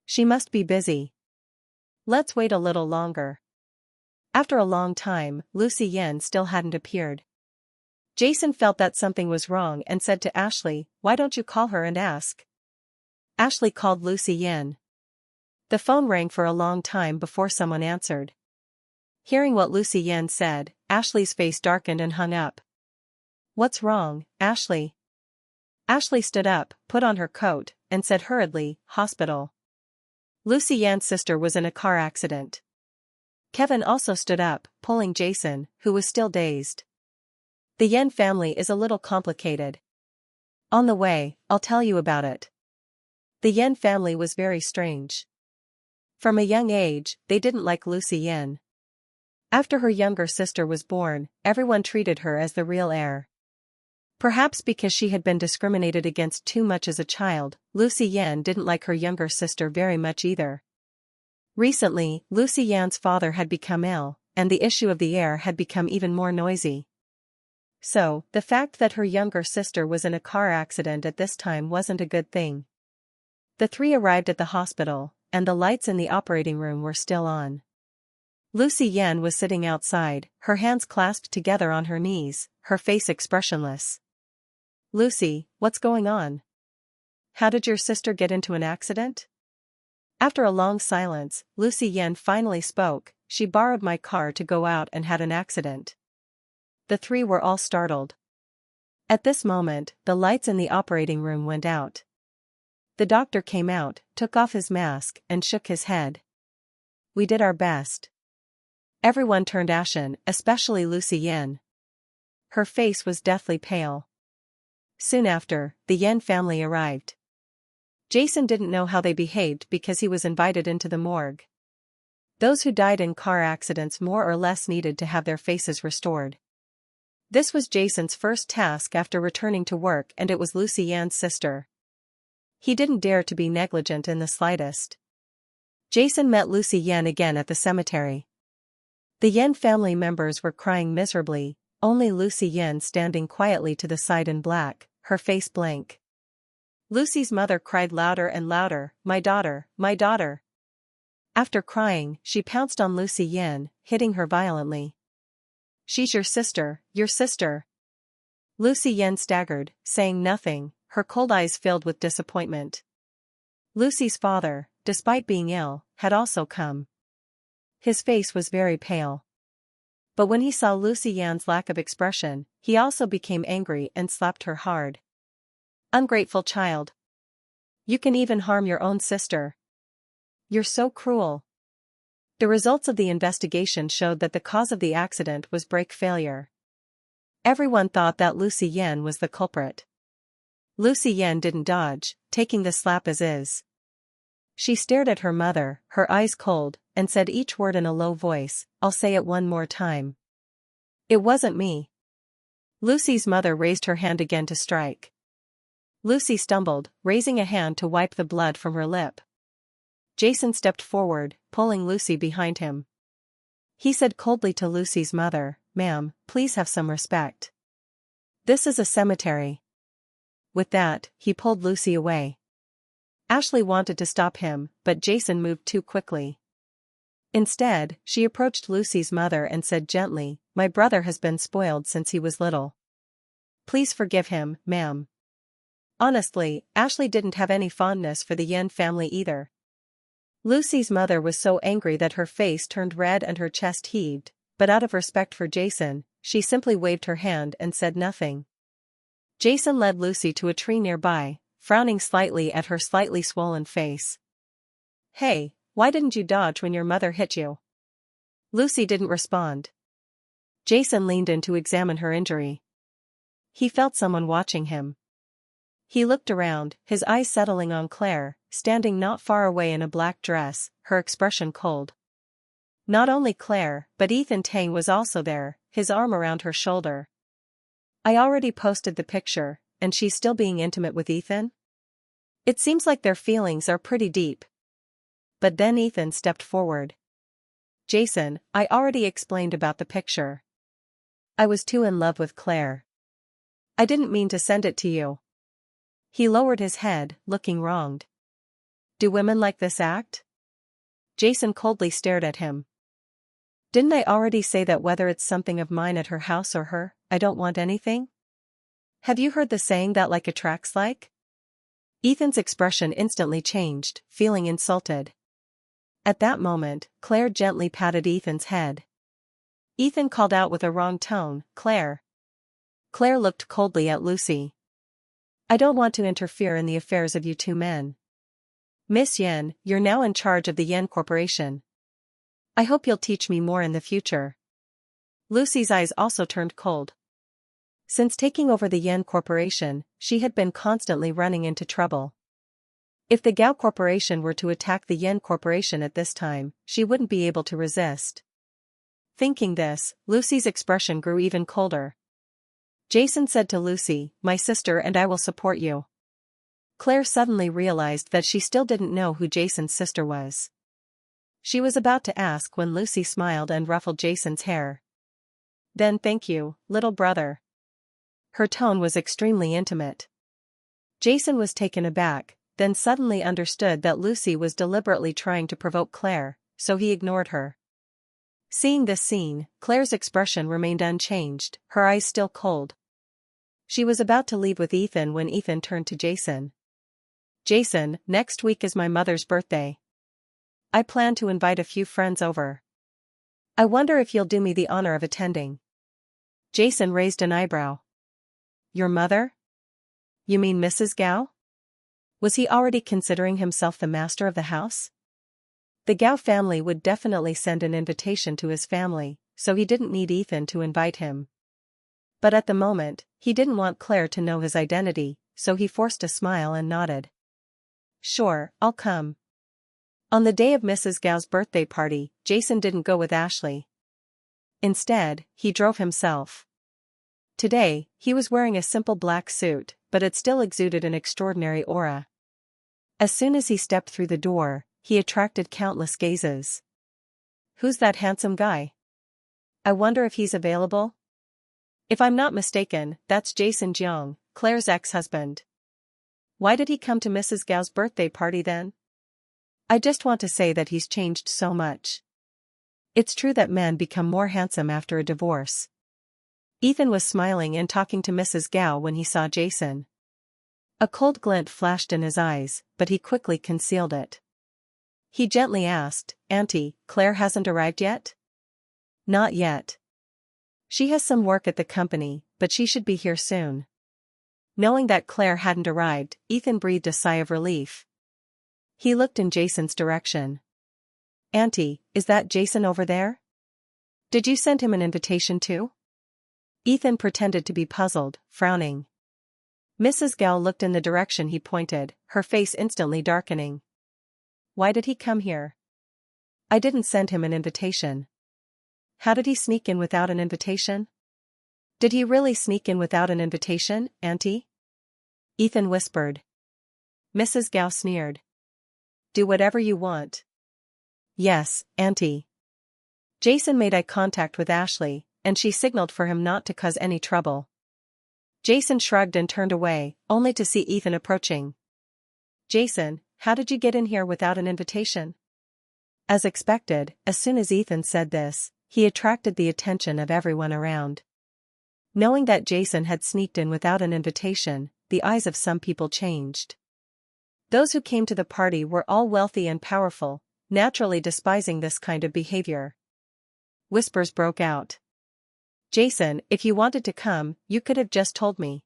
"She must be busy. Let's wait a little longer." After a long time, Lucy Yen still hadn't appeared. Jason felt that something was wrong and said to Ashley, "Why don't you call her and ask?" Ashley called Lucy Yen. The phone rang for a long time before someone answered. Hearing what Lucy Yen said, Ashley's face darkened and hung up. "What's wrong, Ashley?" Ashley stood up, put on her coat, and said hurriedly, "Hospital." Lucy Yen's sister was in a car accident. Kevin also stood up, pulling Jason, who was still dazed. The Yen family is a little complicated. On the way, I'll tell you about it. The Yen family was very strange. From a young age, they didn't like Lucy Yen. After her younger sister was born, everyone treated her as the real heir. Perhaps because she had been discriminated against too much as a child, Lucy Yen didn't like her younger sister very much either. Recently, Lucy Yen's father had become ill, and the issue of the heir had become even more noisy. So, the fact that her younger sister was in a car accident at this time wasn't a good thing. The three arrived at the hospital, and the lights in the operating room were still on. Lucy Yen was sitting outside, her hands clasped together on her knees, her face expressionless. "Lucy, what's going on? How did your sister get into an accident?" After a long silence, Lucy Yen finally spoke, "She borrowed my car to go out and had an accident." The three were all startled. At this moment, the lights in the operating room went out. The doctor came out, took off his mask, and shook his head. "We did our best." Everyone turned ashen, especially Lucy Yen. Her face was deathly pale. Soon after, the Yen family arrived. Jason didn't know how they behaved because he was invited into the morgue. Those who died in car accidents more or less needed to have their faces restored. This was Jason's first task after returning to work, and it was Lucy Yen's sister. He didn't dare to be negligent in the slightest. Jason met Lucy Yen again at the cemetery. The Yen family members were crying miserably, only Lucy Yen standing quietly to the side in black, her face blank. Lucy's mother cried louder and louder, "My daughter, my daughter." After crying, she pounced on Lucy Yen, hitting her violently. "She's your sister, your sister." Lucy Yen staggered, saying nothing, her cold eyes filled with disappointment. Lucy's father, despite being ill, had also come. His face was very pale. But when he saw Lucy Yen's lack of expression, he also became angry and slapped her hard. "Ungrateful child. You can even harm your own sister. You're so cruel." The results of the investigation showed that the cause of the accident was brake failure. Everyone thought that Lucy Yen was the culprit. Lucy Yen didn't dodge, taking the slap as is. She stared at her mother, her eyes cold, and said each word in a low voice, "I'll say it one more time. It wasn't me." Lucy's mother raised her hand again to strike. Lucy stumbled, raising a hand to wipe the blood from her lip. Jason stepped forward, pulling Lucy behind him. He said coldly to Lucy's mother, "Ma'am, please have some respect. This is a cemetery." With that, he pulled Lucy away. Ashley wanted to stop him, but Jason moved too quickly. Instead, she approached Lucy's mother and said gently, "My brother has been spoiled since he was little. Please forgive him, ma'am." Honestly, Ashley didn't have any fondness for the Yen family either. Lucy's mother was so angry that her face turned red and her chest heaved, but out of respect for Jason, she simply waved her hand and said nothing. Jason led Lucy to a tree nearby, frowning slightly at her slightly swollen face. "Hey, why didn't you dodge when your mother hit you?" Lucy didn't respond. Jason leaned in to examine her injury. He felt someone watching him. He looked around, his eyes settling on Claire, standing not far away in a black dress, her expression cold. Not only Claire, but Ethan Tang was also there, his arm around her shoulder. "I already posted the picture, and she's still being intimate with Ethan? It seems like their feelings are pretty deep." But then Ethan stepped forward. "Jason, I already explained about the picture. I was too in love with Claire. I didn't mean to send it to you." He lowered his head, looking wronged. "Do women like this act?" Jason coldly stared at him. "Didn't I already say that whether it's something of mine at her house or her, I don't want anything? Have you heard the saying that like attracts like?" Ethan's expression instantly changed, feeling insulted. At that moment, Claire gently patted Ethan's head. Ethan called out with a wrong tone, "Claire." Claire looked coldly at Lucy. "I don't want to interfere in the affairs of you two men. Miss Yen, you're now in charge of the Yen Corporation. I hope you'll teach me more in the future." Lucy's eyes also turned cold. Since taking over the Yen Corporation, she had been constantly running into trouble. If the Gao Corporation were to attack the Yen Corporation at this time, she wouldn't be able to resist. Thinking this, Lucy's expression grew even colder. Jason said to Lucy, "My sister and I will support you." Claire suddenly realized that she still didn't know who Jason's sister was. She was about to ask when Lucy smiled and ruffled Jason's hair. "Then thank you, little brother." Her tone was extremely intimate. Jason was taken aback, then suddenly understood that Lucy was deliberately trying to provoke Claire, so he ignored her. Seeing this scene, Claire's expression remained unchanged, her eyes still cold. She was about to leave with Ethan when Ethan turned to Jason. "Jason, next week is my mother's birthday. I plan to invite a few friends over. I wonder if you'll do me the honor of attending." Jason raised an eyebrow. "Your mother? You mean Mrs. Gao?" Was he already considering himself the master of the house? The Gao family would definitely send an invitation to his family, so he didn't need Ethan to invite him. But at the moment, he didn't want Claire to know his identity, so he forced a smile and nodded. "Sure, I'll come." On the day of Mrs. Gao's birthday party, Jason didn't go with Ashley. Instead, he drove himself. Today, he was wearing a simple black suit, but it still exuded an extraordinary aura. As soon as he stepped through the door, he attracted countless gazes. "Who's that handsome guy? I wonder if he's available?" If I'm not mistaken, that's Jason Jiang, Claire's ex-husband. Why did he come to Mrs. Gao's birthday party then? I just want to say that he's changed so much. It's true that men become more handsome after a divorce. Ethan was smiling and talking to Mrs. Gao when he saw Jason. A cold glint flashed in his eyes, but he quickly concealed it. He gently asked, "Auntie, Claire hasn't arrived yet?" "Not yet. She has some work at the company, but she should be here soon." Knowing that Claire hadn't arrived, Ethan breathed a sigh of relief. He looked in Jason's direction. "Auntie, is that Jason over there? Did you send him an invitation too?" Ethan pretended to be puzzled, frowning. Mrs. Gao looked in the direction he pointed, her face instantly darkening. Why did he come here? I didn't send him an invitation. How did he sneak in without an invitation? Did he really sneak in without an invitation, Auntie? Ethan whispered. Mrs. Gao sneered. Do whatever you want. Yes, Auntie. Jason made eye contact with Ashley, and she signaled for him not to cause any trouble. Jason shrugged and turned away, only to see Ethan approaching. Jason, how did you get in here without an invitation? As expected, as soon as Ethan said this, he attracted the attention of everyone around. Knowing that Jason had sneaked in without an invitation, the eyes of some people changed. Those who came to the party were all wealthy and powerful, naturally despising this kind of behavior. Whispers broke out. Jason, if you wanted to come, you could have just told me.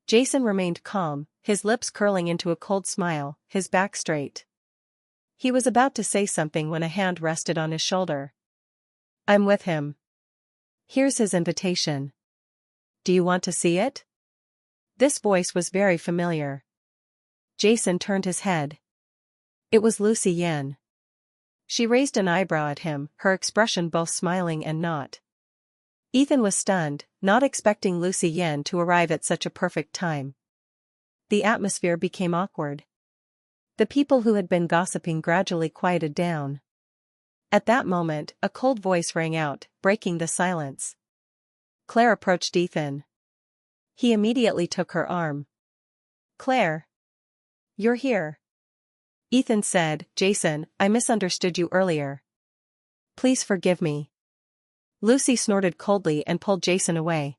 Jason remained calm, his lips curling into a cold smile, his back straight. He was about to say something when a hand rested on his shoulder. I'm with him. Here's his invitation. Do you want to see it? This voice was very familiar. Jason turned his head. It was Lucy Yen. She raised an eyebrow at him, her expression both smiling and not. Ethan was stunned, not expecting Lucy Yen to arrive at such a perfect time. The atmosphere became awkward. The people who had been gossiping gradually quieted down. At that moment, a cold voice rang out, breaking the silence. Claire approached Ethan. He immediately took her arm. Claire. You're here. Ethan said, Jason, I misunderstood you earlier. Please forgive me. Lucy snorted coldly and pulled Jason away.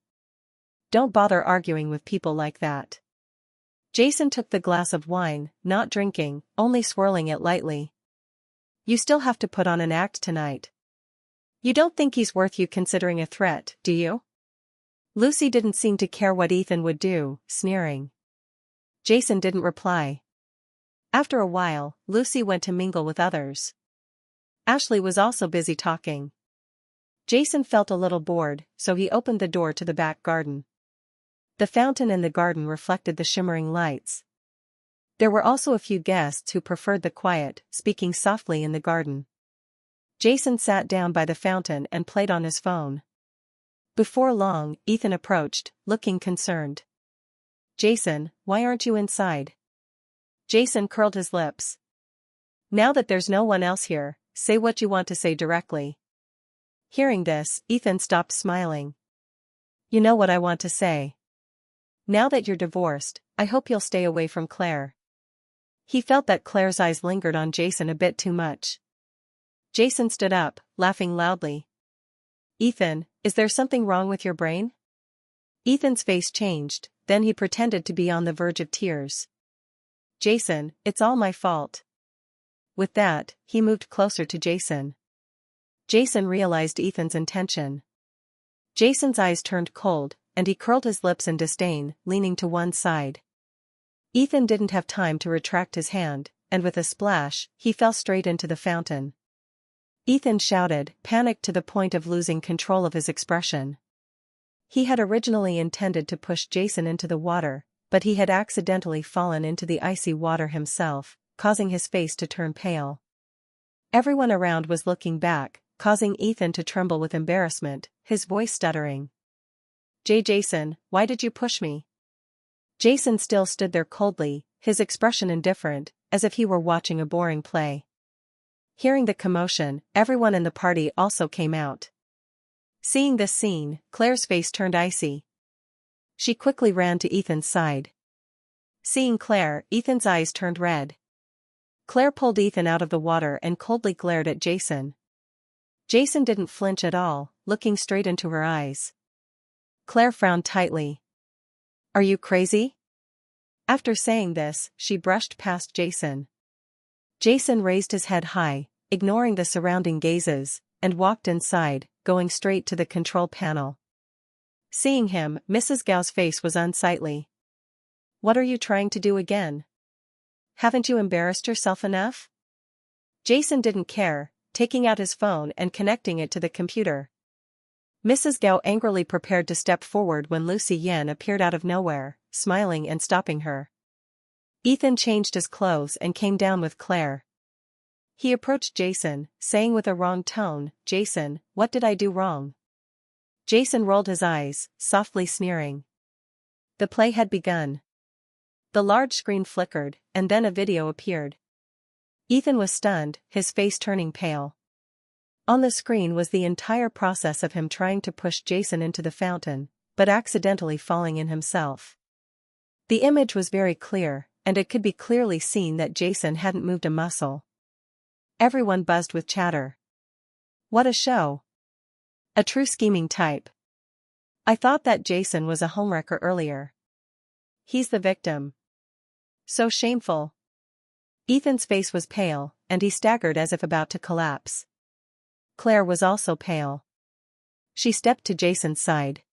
Don't bother arguing with people like that. Jason took the glass of wine, not drinking, only swirling it lightly. You still have to put on an act tonight. You don't think he's worth you considering a threat, do you? Lucy didn't seem to care what Ethan would do, sneering. Jason didn't reply. After a while, Lucy went to mingle with others. Ashley was also busy talking. Jason felt a little bored, so he opened the door to the back garden. The fountain in the garden reflected the shimmering lights. There were also a few guests who preferred the quiet, speaking softly in the garden. Jason sat down by the fountain and played on his phone. Before long, Ethan approached, looking concerned. Jason, why aren't you inside? Jason curled his lips. Now that there's no one else here, say what you want to say directly. Hearing this, Ethan stopped smiling. You know what I want to say. Now that you're divorced, I hope you'll stay away from Claire. He felt that Claire's eyes lingered on Jason a bit too much. Jason stood up, laughing loudly. Ethan, is there something wrong with your brain? Ethan's face changed, then he pretended to be on the verge of tears. Jason, it's all my fault. With that, he moved closer to Jason. Jason realized Ethan's intention. Jason's eyes turned cold, and he curled his lips in disdain, leaning to one side. Ethan didn't have time to retract his hand, and with a splash, he fell straight into the fountain. Ethan shouted, panicked to the point of losing control of his expression. He had originally intended to push Jason into the water, but he had accidentally fallen into the icy water himself, causing his face to turn pale. Everyone around was looking back, causing Ethan to tremble with embarrassment, his voice stuttering. Jason, why did you push me? Jason still stood there coldly, his expression indifferent, as if he were watching a boring play. Hearing the commotion, everyone in the party also came out. Seeing this scene, Claire's face turned icy. She quickly ran to Ethan's side. Seeing Claire, Ethan's eyes turned red. Claire pulled Ethan out of the water and coldly glared at Jason. Jason didn't flinch at all, looking straight into her eyes. Claire frowned tightly. Are you crazy? After saying this, she brushed past Jason. Jason raised his head high, ignoring the surrounding gazes, and walked inside, going straight to the control panel. Seeing him, Mrs. Gao's face was unsightly. What are you trying to do again? Haven't you embarrassed yourself enough? Jason didn't care, taking out his phone and connecting it to the computer. Mrs. Gao angrily prepared to step forward when Lucy Yen appeared out of nowhere, smiling and stopping her. Ethan changed his clothes and came down with Claire. He approached Jason, saying with a wrong tone, "Jason, what did I do wrong?" Jason rolled his eyes, softly sneering. The play had begun. The large screen flickered, and then a video appeared. Ethan was stunned, his face turning pale. On the screen was the entire process of him trying to push Jason into the fountain, but accidentally falling in himself. The image was very clear, and it could be clearly seen that Jason hadn't moved a muscle. Everyone buzzed with chatter. What a show! A true scheming type. I thought that Jason was a homewrecker earlier. He's the victim. So shameful. Ethan's face was pale, and he staggered as if about to collapse. Claire was also pale. She stepped to Jason's side.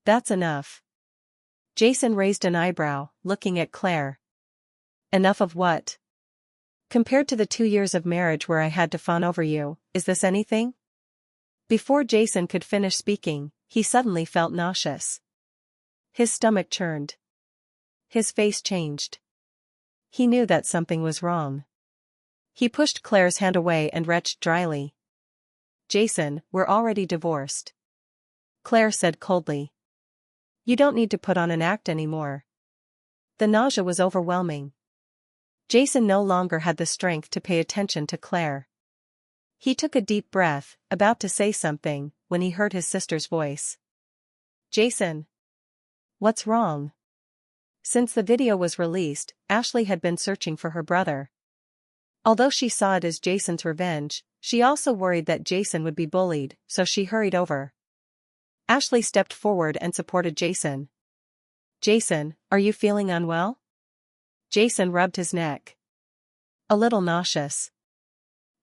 That's enough. Jason raised an eyebrow, looking at Claire. Enough of what? Compared to the 2 years of marriage where I had to fawn over you, is this anything? Before Jason could finish speaking, he suddenly felt nauseous. His stomach churned. His face changed. He knew that something was wrong. He pushed Claire's hand away and retched dryly. Jason, we're already divorced. Claire said coldly. You don't need to put on an act anymore. The nausea was overwhelming. Jason no longer had the strength to pay attention to Claire. He took a deep breath, about to say something, when he heard his sister's voice. Jason. What's wrong? Since the video was released, Ashley had been searching for her brother. Although she saw it as Jason's revenge, she also worried that Jason would be bullied, so she hurried over. Ashley stepped forward and supported Jason. Jason, are you feeling unwell? Jason rubbed his neck. A little nauseous.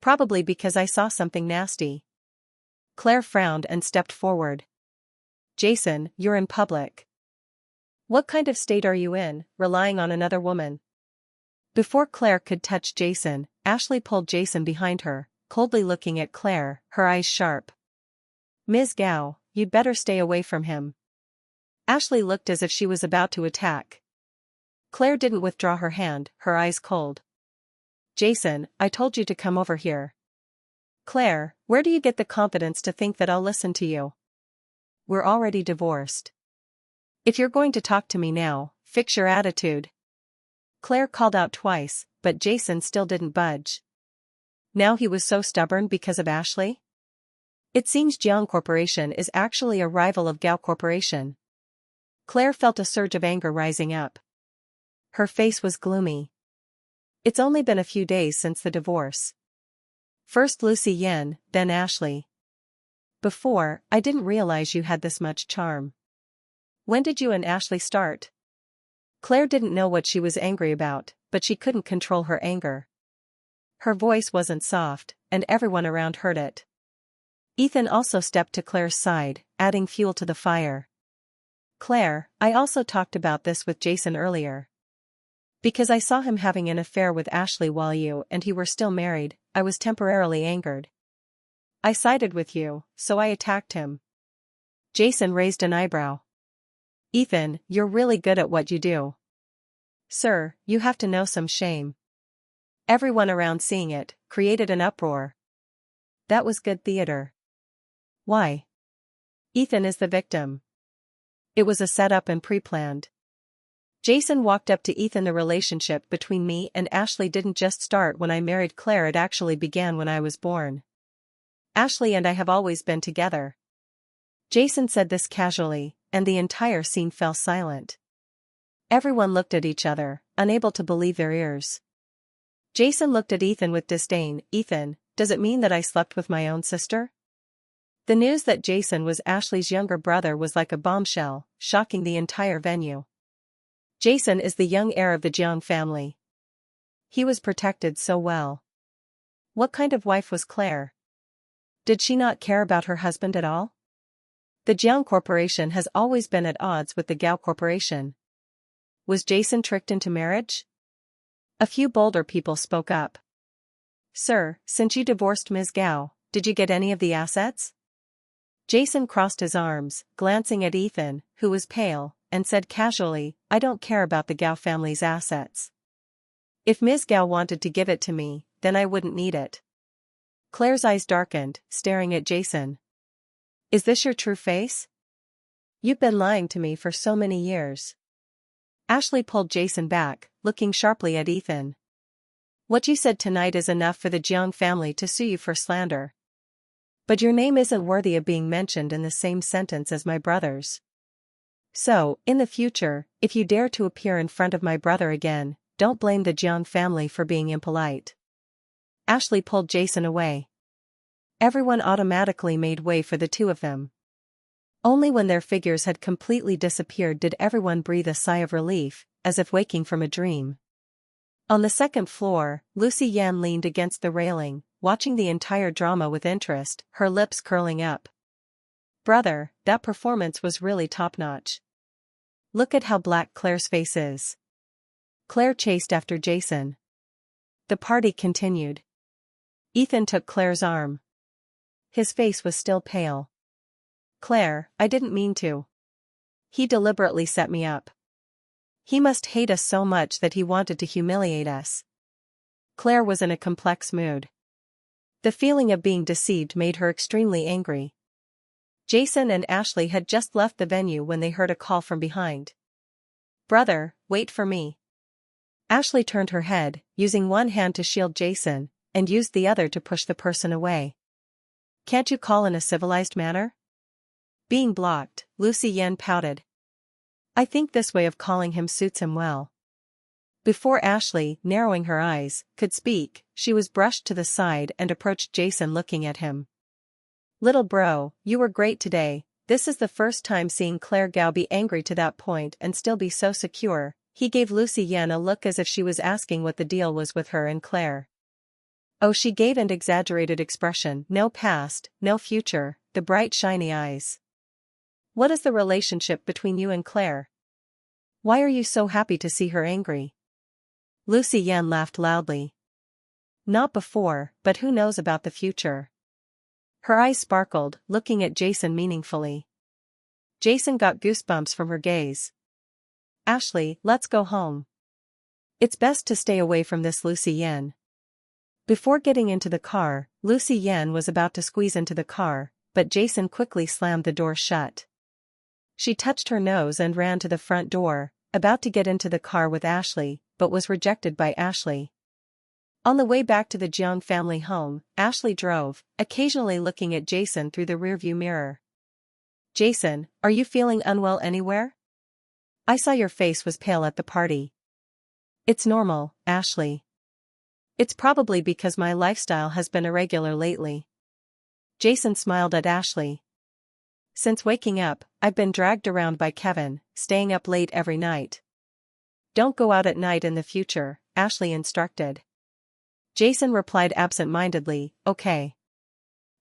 Probably because I saw something nasty. Claire frowned and stepped forward. Jason, you're in public. What kind of state are you in, relying on another woman? Before Claire could touch Jason, Ashley pulled Jason behind her, coldly looking at Claire, her eyes sharp. Ms. Gao, you'd better stay away from him. Ashley looked as if she was about to attack. Claire didn't withdraw her hand, her eyes cold. Jason, I told you to come over here. Claire, where do you get the confidence to think that I'll listen to you? We're already divorced. If you're going to talk to me now, fix your attitude. Claire called out twice, but Jason still didn't budge. Now he was so stubborn because of Ashley? It seems Jiang Corporation is actually a rival of Gao Corporation. Claire felt a surge of anger rising up. Her face was gloomy. It's only been a few days since the divorce. First Lucy Yen, then Ashley. Before, I didn't realize you had this much charm. When did you and Ashley start? Claire didn't know what she was angry about, but she couldn't control her anger. Her voice wasn't soft, and everyone around heard it. Ethan also stepped to Claire's side, adding fuel to the fire. Claire, I also talked about this with Jason earlier. Because I saw him having an affair with Ashley while you and he were still married, I was temporarily angered. I sided with you, so I attacked him. Jason raised an eyebrow. Ethan, you're really good at what you do. Sir, you have to know some shame. Everyone around seeing it, created an uproar. That was good theater. Why? Ethan is the victim. It was a setup and pre-planned. Jason walked up to Ethan. The relationship between me and Ashley didn't just start when I married Claire, it actually began when I was born. Ashley and I have always been together. Jason said this casually, and the entire scene fell silent. Everyone looked at each other, unable to believe their ears. Jason looked at Ethan with disdain. Ethan, does it mean that I slept with my own sister? The news that Jason was Ashley's younger brother was like a bombshell, shocking the entire venue. Jason is the young heir of the Jiang family. He was protected so well. What kind of wife was Claire? Did she not care about her husband at all? The Jiang Corporation has always been at odds with the Gao Corporation. Was Jason tricked into marriage? A few bolder people spoke up. Sir, since you divorced Ms. Gao, did you get any of the assets? Jason crossed his arms, glancing at Ethan, who was pale, and said casually, I don't care about the Gao family's assets. If Ms. Gao wanted to give it to me, then I wouldn't need it. Claire's eyes darkened, staring at Jason. Is this your true face? You've been lying to me for so many years. Ashley pulled Jason back, looking sharply at Ethan. What you said tonight is enough for the Jiang family to sue you for slander. But your name isn't worthy of being mentioned in the same sentence as my brother's. So, in the future, if you dare to appear in front of my brother again, don't blame the Jiang family for being impolite. Ashley pulled Jason away. Everyone automatically made way for the two of them. Only when their figures had completely disappeared did everyone breathe a sigh of relief, as if waking from a dream. On the second floor, Lucy Yan leaned against the railing, watching the entire drama with interest, her lips curling up. Brother, that performance was really top-notch. Look at how black Claire's face is. Claire chased after Jason. The party continued. Ethan took Claire's arm. His face was still pale. Claire, I didn't mean to. He deliberately set me up. He must hate us so much that he wanted to humiliate us. Claire was in a complex mood. The feeling of being deceived made her extremely angry. Jason and Ashley had just left the venue when they heard a call from behind. Brother, wait for me. Ashley turned her head, using one hand to shield Jason, and used the other to push the person away. Can't you call in a civilized manner? Being blocked, Lucy Yan pouted. I think this way of calling him suits him well. Before Ashley, narrowing her eyes, could speak, she was brushed to the side and approached Jason looking at him. Little bro, you were great today. This is the first time seeing Claire Gao be angry to that point and still be so secure. He gave Lucy Yan a look as if she was asking what the deal was with her and Claire. Oh, she gave an exaggerated expression, no past, no future, the bright shiny eyes. What is the relationship between you and Claire? Why are you so happy to see her angry? Lucy Yan laughed loudly. Not before, but who knows about the future? Her eyes sparkled, looking at Jason meaningfully. Jason got goosebumps from her gaze. Ashley, let's go home. It's best to stay away from this Lucy Yan. Before getting into the car, Lucy Yan was about to squeeze into the car, but Jason quickly slammed the door shut. She touched her nose and ran to the front door, about to get into the car with Ashley, but was rejected by Ashley. On the way back to the Jiang family home, Ashley drove, occasionally looking at Jason through the rearview mirror. Jason, are you feeling unwell anywhere? I saw your face was pale at the party. It's normal, Ashley. It's probably because my lifestyle has been irregular lately. Jason smiled at Ashley. Since waking up, I've been dragged around by Kevin, staying up late every night. Don't go out at night in the future, Ashley instructed. Jason replied absent-mindedly, okay.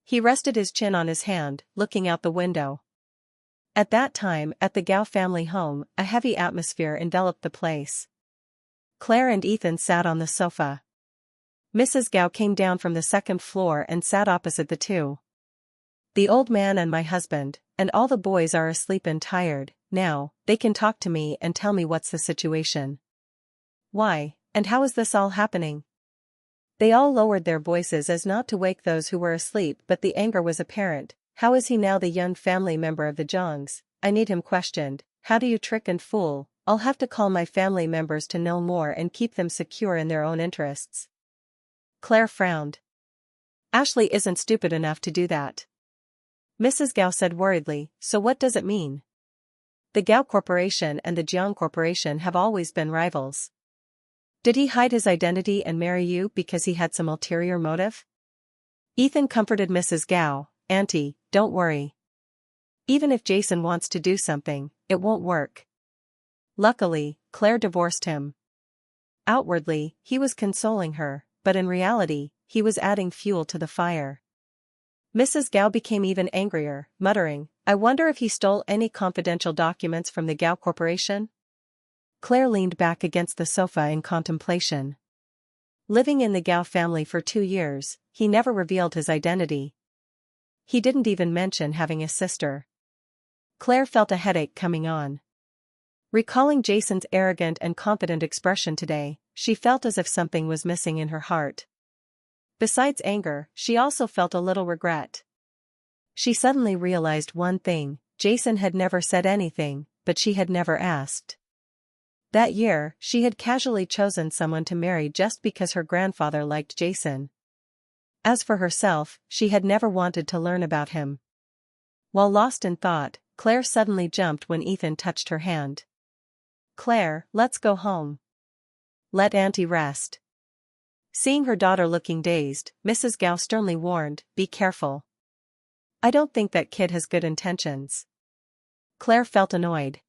He rested his chin on his hand, looking out the window. At that time, at the Gao family home, a heavy atmosphere enveloped the place. Claire and Ethan sat on the sofa. Mrs. Gao came down from the second floor and sat opposite the two. The old man and my husband, and all the boys are asleep and tired. Now, they can talk to me and tell me what's the situation. Why, and how is this all happening? They all lowered their voices as not to wake those who were asleep, but the anger was apparent. How is he now the young family member of the Zhangs? I need him questioned. How do you trick and fool? I'll have to call my family members to know more and keep them secure in their own interests. Claire frowned. Ashley isn't stupid enough to do that. Mrs. Gao said worriedly, so what does it mean? The Gao Corporation and the Jiang Corporation have always been rivals. Did he hide his identity and marry you because he had some ulterior motive? Ethan comforted Mrs. Gao, Auntie, don't worry. Even if Jason wants to do something, it won't work. Luckily, Claire divorced him. Outwardly, he was consoling her, but in reality, he was adding fuel to the fire. Mrs. Gao became even angrier, muttering, I wonder if he stole any confidential documents from the Gao Corporation? Claire leaned back against the sofa in contemplation. Living in the Gao family for 2 years, he never revealed his identity. He didn't even mention having a sister. Claire felt a headache coming on. Recalling Jason's arrogant and confident expression today, she felt as if something was missing in her heart. Besides anger, she also felt a little regret. She suddenly realized one thing: Jason had never said anything, but she had never asked. That year, she had casually chosen someone to marry just because her grandfather liked Jason. As for herself, she had never wanted to learn about him. While lost in thought, Claire suddenly jumped when Ethan touched her hand. "Claire, let's go home. Let Auntie rest." Seeing her daughter looking dazed, Mrs. Gao sternly warned, "Be careful. I don't think that kid has good intentions." Claire felt annoyed.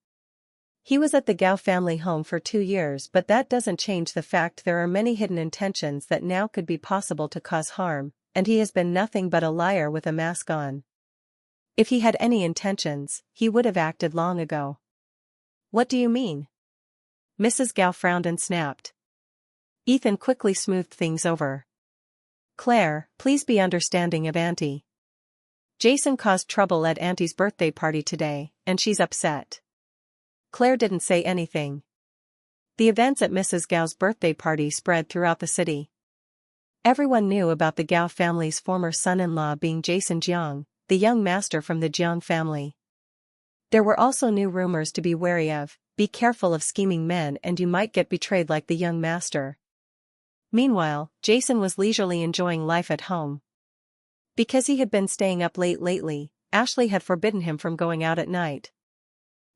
He was at the Gao family home for 2 years, but that doesn't change the fact there are many hidden intentions that now could be possible to cause harm, and he has been nothing but a liar with a mask on. If he had any intentions, he would have acted long ago. "What do you mean?" Mrs. Gao frowned and snapped. Ethan quickly smoothed things over. "Claire, please be understanding of Auntie. Jason caused trouble at Auntie's birthday party today, and she's upset." Claire didn't say anything. The events at Mrs. Gao's birthday party spread throughout the city. Everyone knew about the Gao family's former son-in-law being Jason Jiang, the young master from the Jiang family. There were also new rumors to be wary of: be careful of scheming men and you might get betrayed like the young master. Meanwhile, Jason was leisurely enjoying life at home. Because he had been staying up late lately, Ashley had forbidden him from going out at night.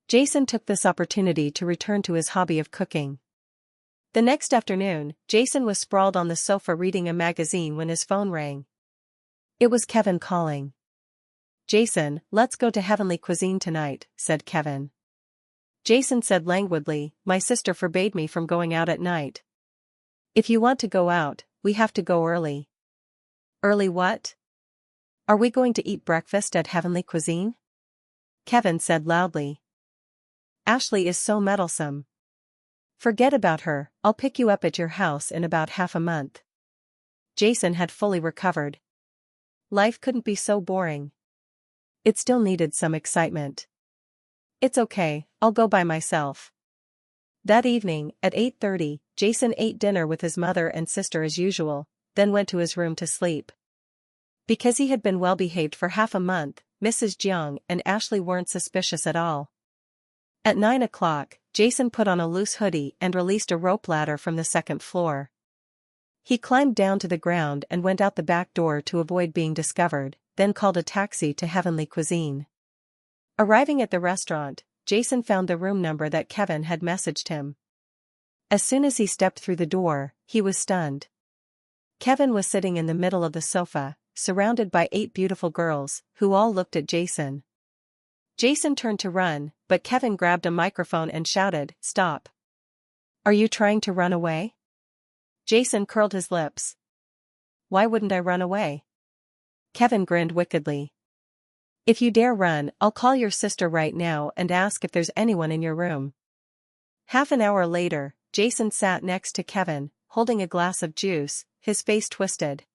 Jason took this opportunity to return to his hobby of cooking. The next afternoon, Jason was sprawled on the sofa reading a magazine when his phone rang. It was Kevin calling. "Jason, let's go to Heavenly Cuisine tonight," said Kevin. Jason said languidly, "My sister forbade me from going out at night." "If you want to go out, we have to go early." "Early what? Are we going to eat breakfast at Heavenly Cuisine?" Kevin said loudly. "Ashley is so meddlesome. Forget about her, I'll pick you up at your house in about half a month." Jason had fully recovered. Life couldn't be so boring. It still needed some excitement. "It's okay, I'll go by myself." That evening, at 8:30, Jason ate dinner with his mother and sister as usual, then went to his room to sleep. Because he had been well behaved for half a month, Mrs. Jiang and Ashley weren't suspicious at all. At 9 o'clock, Jason put on a loose hoodie and released a rope ladder from the second floor. He climbed down to the ground and went out the back door to avoid being discovered, then called a taxi to Heavenly Cuisine. Arriving at the restaurant, Jason found the room number that Kevin had messaged him. As soon as he stepped through the door, he was stunned. Kevin was sitting in the middle of the sofa, surrounded by 8 beautiful girls, who all looked at Jason. Jason turned to run, but Kevin grabbed a microphone and shouted, "Stop. Are you trying to run away?" Jason curled his lips. "Why wouldn't I run away?" Kevin grinned wickedly. "If you dare run, I'll call your sister right now and ask if there's anyone in your room." Half an hour later, Jason sat next to Kevin, holding a glass of juice, his face twisted.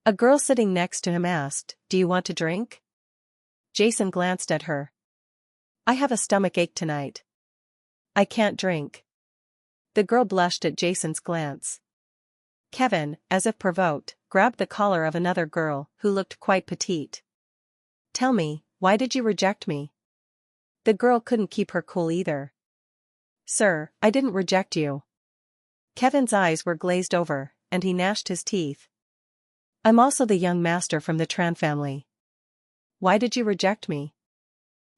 A girl sitting next to him asked, "Do you want to drink?" Jason glanced at her. "I have a stomachache tonight. I can't drink." The girl blushed at Jason's glance. Kevin, as if provoked, grabbed the collar of another girl, who looked quite petite. "Tell me, why did you reject me?" The girl couldn't keep her cool either. "Sir, I didn't reject you." Kevin's eyes were glazed over, and he gnashed his teeth. "I'm also the young master from the Tran family. Why did you reject me?"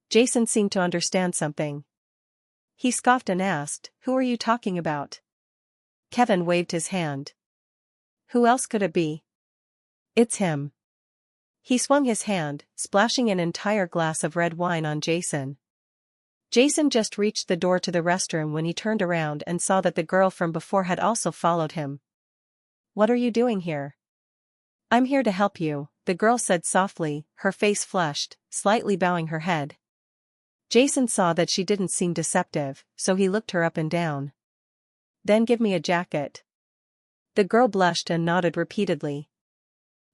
Jason seemed to understand something. He scoffed and asked, "Who are you talking about?" Kevin waved his hand. "Who else could it be?" "It's him." He swung his hand, splashing an entire glass of red wine on Jason. Jason just reached the door to the restroom when he turned around and saw that the girl from before had also followed him. "What are you doing here?" "I'm here to help you," the girl said softly, her face flushed, slightly bowing her head. Jason saw that she didn't seem deceptive, so he looked her up and down. "Then give me a jacket." The girl blushed and nodded repeatedly.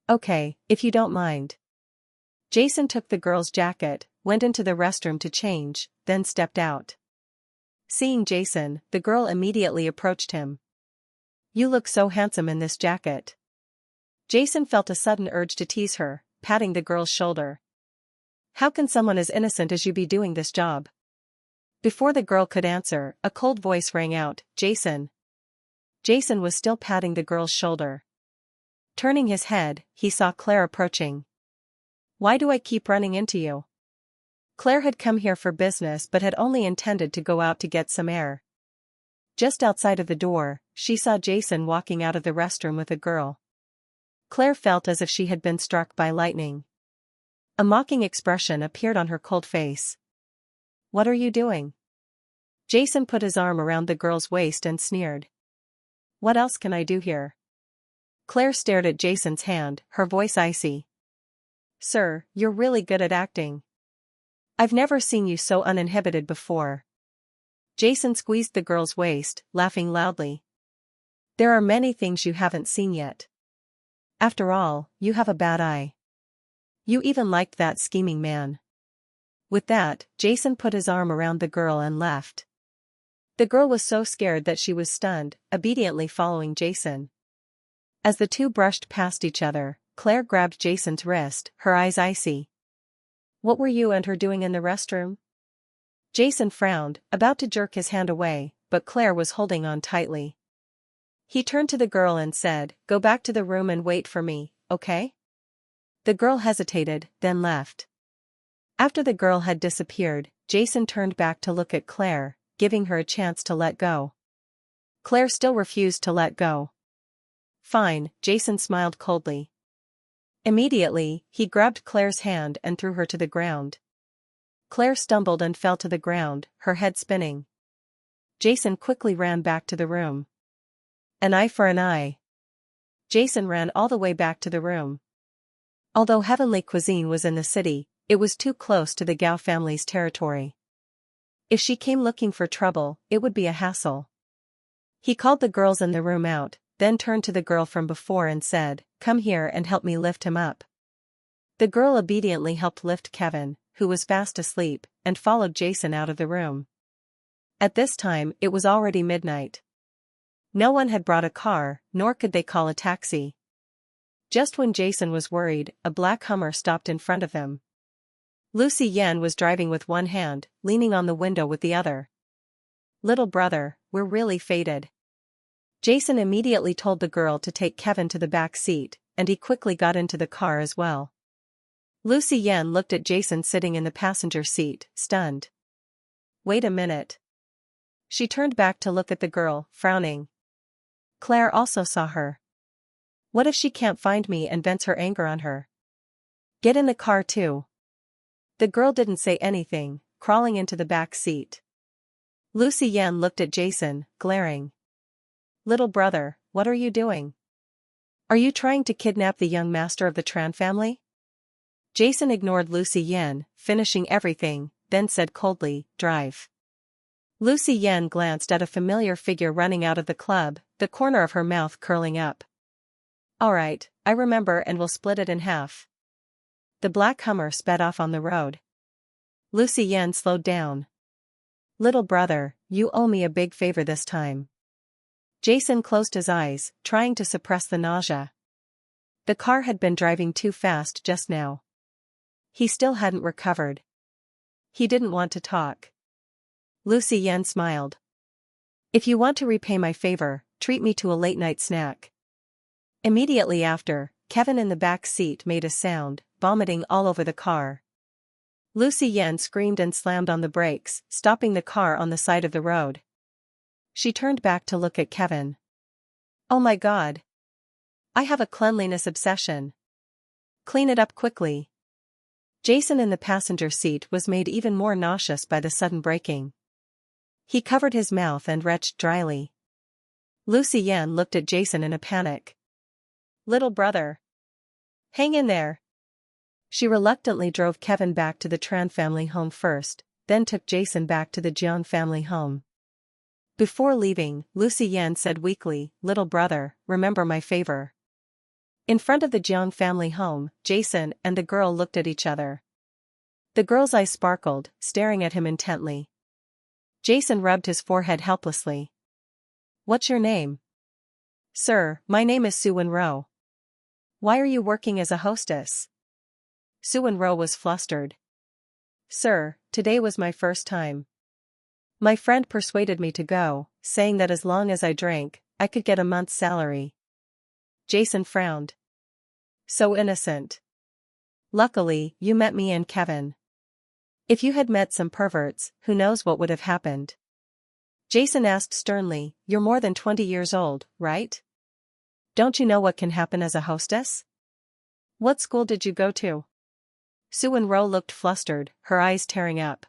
"Okay, if you don't mind." Jason took the girl's jacket, went into the restroom to change, then stepped out. Seeing Jason, the girl immediately approached him. "You look so handsome in this jacket." Jason felt a sudden urge to tease her, patting the girl's shoulder. "How can someone as innocent as you be doing this job?" Before the girl could answer, a cold voice rang out, "Jason." Jason was still patting the girl's shoulder. Turning his head, he saw Claire approaching. "Why do I keep running into you?" Claire had come here for business but had only intended to go out to get some air. Just outside of the door, she saw Jason walking out of the restroom with a girl. Claire felt as if she had been struck by lightning. A mocking expression appeared on her cold face. "What are you doing?" Jason put his arm around the girl's waist and sneered. "What else can I do here?" Claire stared at Jason's hand, her voice icy. "Sir, you're really good at acting. I've never seen you so uninhibited before." Jason squeezed the girl's waist, laughing loudly. "There are many things you haven't seen yet. After all, you have a bad eye. You even liked that scheming man." With that, Jason put his arm around the girl and left. The girl was so scared that she was stunned, obediently following Jason. As the two brushed past each other, Claire grabbed Jason's wrist, her eyes icy. "What were you and her doing in the restroom?" Jason frowned, about to jerk his hand away, but Claire was holding on tightly. He turned to the girl and said, "Go back to the room and wait for me, okay?" The girl hesitated, then left. After the girl had disappeared, Jason turned back to look at Claire, giving her a chance to let go. Claire still refused to let go. "Fine," Jason smiled coldly. Immediately, he grabbed Claire's hand and threw her to the ground. Claire stumbled and fell to the ground, her head spinning. Jason quickly ran back to the room. "An eye for an eye." Jason ran all the way back to the room. Although heavenly cuisine was in the city, it was too close to the Gao family's territory. If she came looking for trouble, it would be a hassle. He called the girls in the room out, then turned to the girl from before and said, "Come here and help me lift him up." The girl obediently helped lift Kevin, who was fast asleep, and followed Jason out of the room. At this time, it was already midnight. No one had brought a car, nor could they call a taxi. Just when Jason was worried, a black Hummer stopped in front of him. Lucy Yen was driving with one hand, leaning on the window with the other. "Little brother, we're really fated." Jason immediately told the girl to take Kevin to the back seat, and he quickly got into the car as well. Lucy Yen looked at Jason sitting in the passenger seat, stunned. "Wait a minute." She turned back to look at the girl, frowning. Claire also saw her. What if she can't find me and vents her anger on her? "Get in the car too." The girl didn't say anything, crawling into the back seat. Lucy Yen looked at Jason, glaring. "Little brother, what are you doing? Are you trying to kidnap the young master of the Tran family?" Jason ignored Lucy Yen, finishing everything, then said coldly, "Drive." Lucy Yen glanced at a familiar figure running out of the club, the corner of her mouth curling up. "All right, I remember, and we'll split it in half." The black Hummer sped off on the road. Lucy Yen slowed down. "Little brother, you owe me a big favor this time." Jason closed his eyes, trying to suppress the nausea. The car had been driving too fast just now. He still hadn't recovered. He didn't want to talk. Lucy Yen smiled. "If you want to repay my favor, treat me to a late-night snack." Immediately after, Kevin in the back seat made a sound, vomiting all over the car. Lucy Yen screamed and slammed on the brakes, stopping the car on the side of the road. She turned back to look at Kevin. "Oh my God. I have a cleanliness obsession. Clean it up quickly." Jason in the passenger seat was made even more nauseous by the sudden braking. He covered his mouth and retched dryly. Lucy Yen looked at Jason in a panic. "Little brother. Hang in there." She reluctantly drove Kevin back to the Tran family home first, then took Jason back to the Jian family home. Before leaving, Lucy Yen said weakly, "Little brother, remember my favor." In front of the Jeong family home, Jason and the girl looked at each other. The girl's eyes sparkled, staring at him intently. Jason rubbed his forehead helplessly. "What's your name?" "Sir, my name is Soo-won-ro." "Why are you working as a hostess?" Soo-won-ro was flustered. "Sir, today was my first time. My friend persuaded me to go, saying that as long as I drank, I could get a month's salary." Jason frowned. "So innocent. Luckily, you met me and Kevin. If you had met some perverts, who knows what would have happened?" Jason asked sternly, "You're more than 20 years old, right? Don't you know what can happen as a hostess? What school did you go to?" Soo-won-ro looked flustered, her eyes tearing up.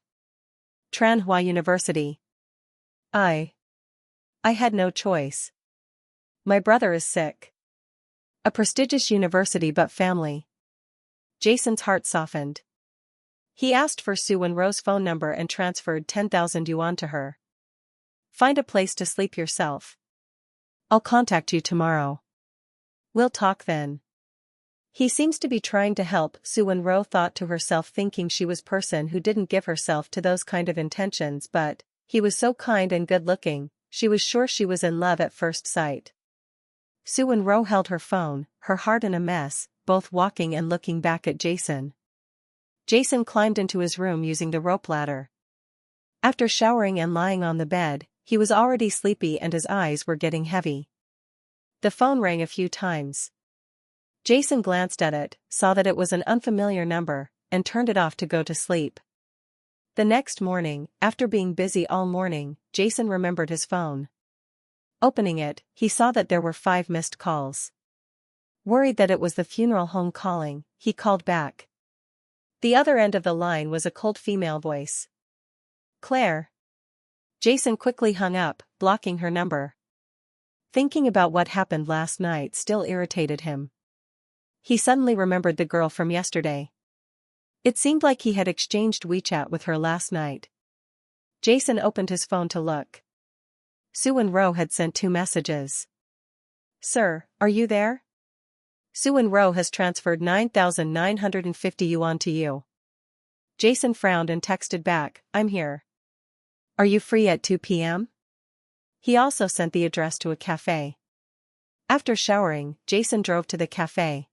"Manhwa University. I had no choice. My brother is sick." "A prestigious university but family." Jason's heart softened. He asked for Soo-won-ro's phone number and transferred 10,000 yuan to her. "Find a place to sleep yourself. I'll contact you tomorrow. We'll talk then." He seems to be trying to help, Soo-won-ro thought to herself, thinking she was person who didn't give herself to those kind of intentions, but he was so kind and good-looking, she was sure she was in love at first sight. Soo-won-ro held her phone, her heart in a mess, both walking and looking back at Jason. Jason climbed into his room using the rope ladder. After showering and lying on the bed, he was already sleepy and his eyes were getting heavy. The phone rang a few times. Jason glanced at it, saw that it was an unfamiliar number, and turned it off to go to sleep. The next morning, after being busy all morning, Jason remembered his phone. Opening it, he saw that there were 5 missed calls. Worried that it was the funeral home calling, he called back. The other end of the line was a cold female voice. "Claire." Jason quickly hung up, blocking her number. Thinking about what happened last night still irritated him. He suddenly remembered the girl from yesterday. It seemed like he had exchanged WeChat with her last night. Jason opened his phone to look. Soo-won-ro had sent 2 messages. "Sir, are you there? Soo-won-ro has transferred 9,950 yuan to you." Jason frowned and texted back, "I'm here. Are you free at 2 p.m? He also sent the address to a cafe. After showering, Jason drove to the cafe.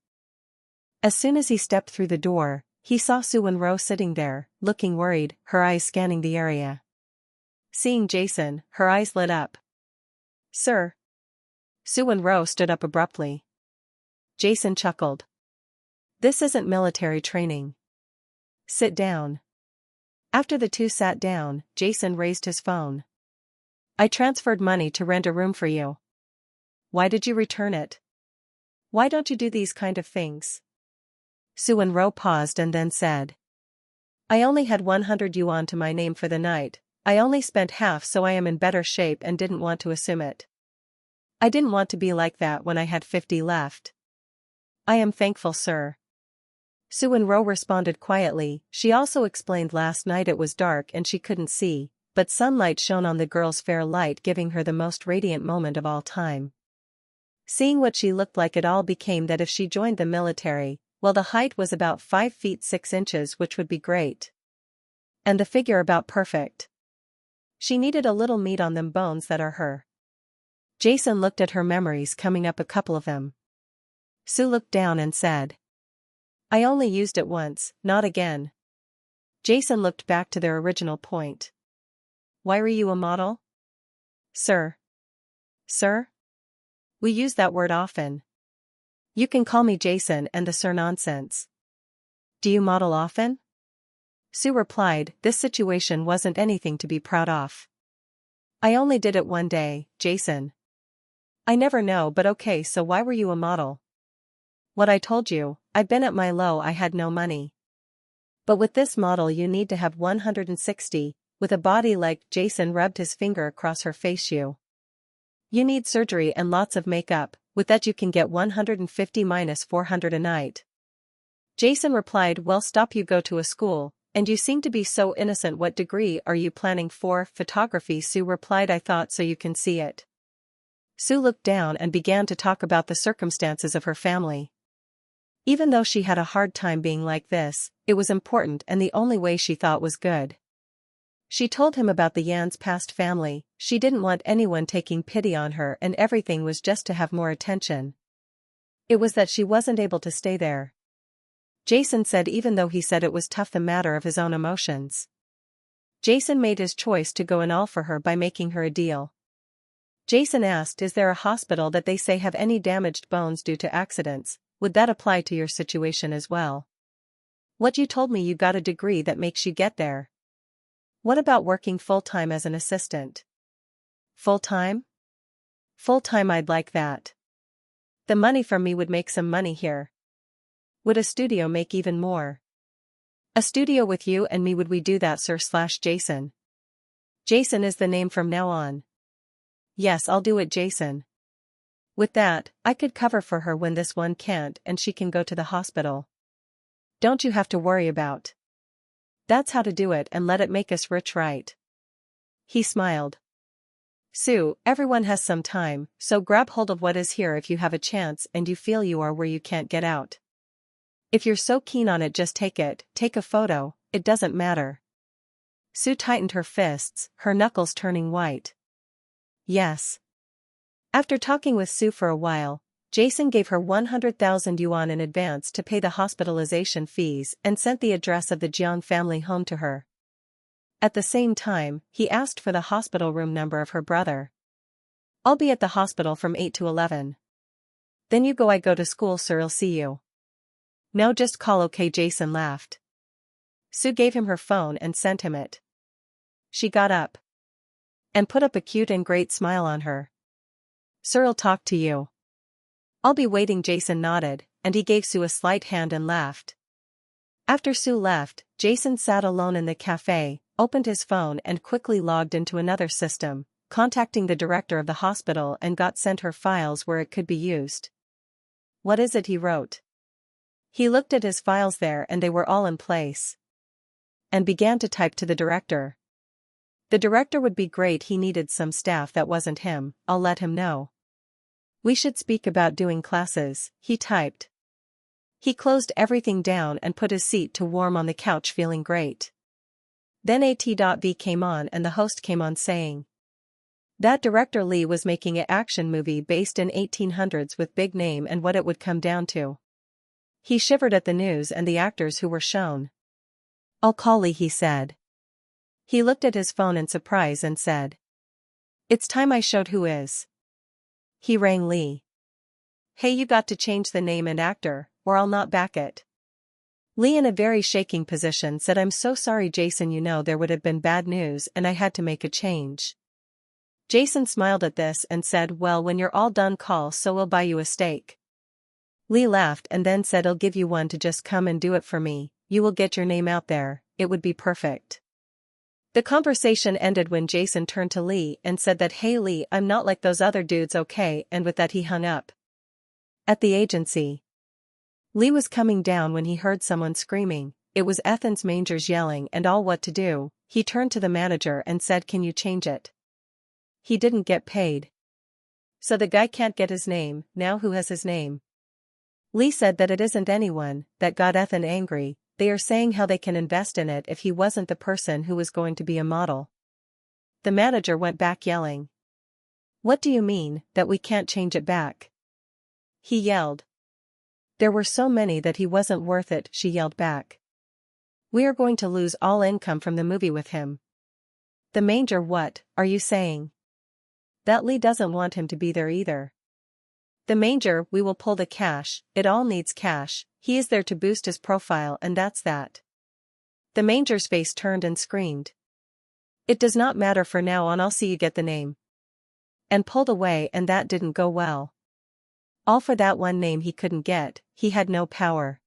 As soon as he stepped through the door, he saw Soo-won-ro sitting there, looking worried, her eyes scanning the area. Seeing Jason, her eyes lit up. "Sir." Soo-won-ro stood up abruptly. Jason chuckled. "This isn't military training. Sit down." After the two sat down, Jason raised his phone. "I transferred money to rent a room for you. Why did you return it? Why don't you do these kind of things?" Soo-won-ro paused and then said. "I only had 100 yuan to my name for the night. I only spent half, so I am in better shape and didn't want to assume it. I didn't want to be like that when I had 50 left. I am thankful, sir." Soo-won-ro responded quietly. She also explained last night it was dark and she couldn't see, but sunlight shone on the girl's fair light, giving her the most radiant moment of all time. Seeing what she looked like, it all became that if she joined the military, well, the height was about 5 feet 6 inches, which would be great. And the figure about perfect. She needed a little meat on them bones that are her. Jason looked at her memories, coming up a couple of them. Sue looked down and said, "I only used it once, not again." Jason looked back to their original point. "Why were you a model?" "Sir." "Sir? We use that word often. You can call me Jason and the sir nonsense." "Do you model often?" Sue replied, this situation wasn't anything to be proud of. "I only did it one day, Jason." "I never know, but okay, so why were you a model?" "What I told you, I've been at my low, I had no money. But with this model you need to have 160, with a body like," Jason rubbed his finger across her face, "you need surgery and lots of makeup, with that you can get 150 minus 400 a night." Jason replied, "Well, stop, you go to a school, and you seem to be so innocent. What degree are you planning for?" "Photography." Sue replied, "I thought so, you can see it." Sue looked down and began to talk about the circumstances of her family. Even though she had a hard time being like this, it was important and the only way she thought was good. She told him about the Yan's past family. She didn't want anyone taking pity on her and everything was just to have more attention. It was that she wasn't able to stay there. Jason said even though he said it was tough the matter of his own emotions. Jason made his choice to go in all for her by making her a deal. Jason asked, is there a hospital that they say have any damaged bones due to accidents? Would that apply to your situation as well? What you told me you got a degree that makes you get there. What about working full-time as an assistant? Full-time? Full-time, I'd like that. The money from me would make some money here. Would a studio make even more? A studio with you and me, would we do that, Sir/Jason? Jason is the name from now on. Yes, I'll do it, Jason. With that, I could cover for her when this one can't and she can go to the hospital. Don't you have to worry about. That's how to do it and let it make us rich, right? He smiled. Sue, everyone has some time, so grab hold of what is here if you have a chance and you feel you are where you can't get out. If you're so keen on it, just take it, take a photo, it doesn't matter. Sue tightened her fists, her knuckles turning white. Yes. After talking with Sue for a while, Jason gave her 100,000 yuan in advance to pay the hospitalization fees and sent the address of the Jiang family home to her. At the same time, he asked for the hospital room number of her brother. I'll be at the hospital from 8 to 11. Then you go, I go to school, sir, I'll see you. No, just call, okay, Jason laughed. Sue gave him her phone and sent him it. She got up and put up a cute and great smile on her. Sir, I'll talk to you. I'll be waiting, Jason nodded, and he gave Sue a slight hand and laughed. After Sue left, Jason sat alone in the cafe, opened his phone and quickly logged into another system, contacting the director of the hospital and got sent her files where it could be used. What is it, he wrote. He looked at his files there and they were all in place. And began to type to the director. The director would be great, he needed some staff that wasn't him, I'll let him know. We should speak about doing classes, he typed. He closed everything down and put his seat to warm on the couch, feeling great. Then AT.V came on and the host came on saying that director Lee was making an action movie based in 1800s with big name and what it would come down to. He shivered at the news and the actors who were shown. I'll call Lee, he said. He looked at his phone in surprise and said, it's time I showed who is. He rang Lee. Hey, you got to change the name and actor, or I'll not back it. Lee, in a very shaking position, said, I'm so sorry, Jason, you know there would have been bad news and I had to make a change. Jason smiled at this and said, well, when you're all done, call so we'll buy you a steak. Lee laughed and then said, I'll give you one to just come and do it for me, you will get your name out there, it would be perfect. The conversation ended when Jason turned to Lee and said that, hey Lee, I'm not like those other dudes, okay, and with that he hung up. At the agency, Lee was coming down when he heard someone screaming. It was Ethan's mangers yelling and all what to do. He turned to the manager and said, can you change it? He didn't get paid. So the guy can't get his name, now who has his name? Lee said that it isn't anyone. That got Ethan angry. They are saying how they can invest in it if he wasn't the person who was going to be a model. The manager went back yelling. What do you mean, that we can't change it back? He yelled. There were so many that he wasn't worth it, she yelled back. We are going to lose all income from the movie with him. The manger, what are you saying? That Lee doesn't want him to be there either. The manger, we will pull the cash, it all needs cash, he is there to boost his profile and that's that. The manger's face turned and screamed. It does not matter for now on, I'll see you get the name. And pulled away, and that didn't go well. All for that one name he couldn't get, he had no power.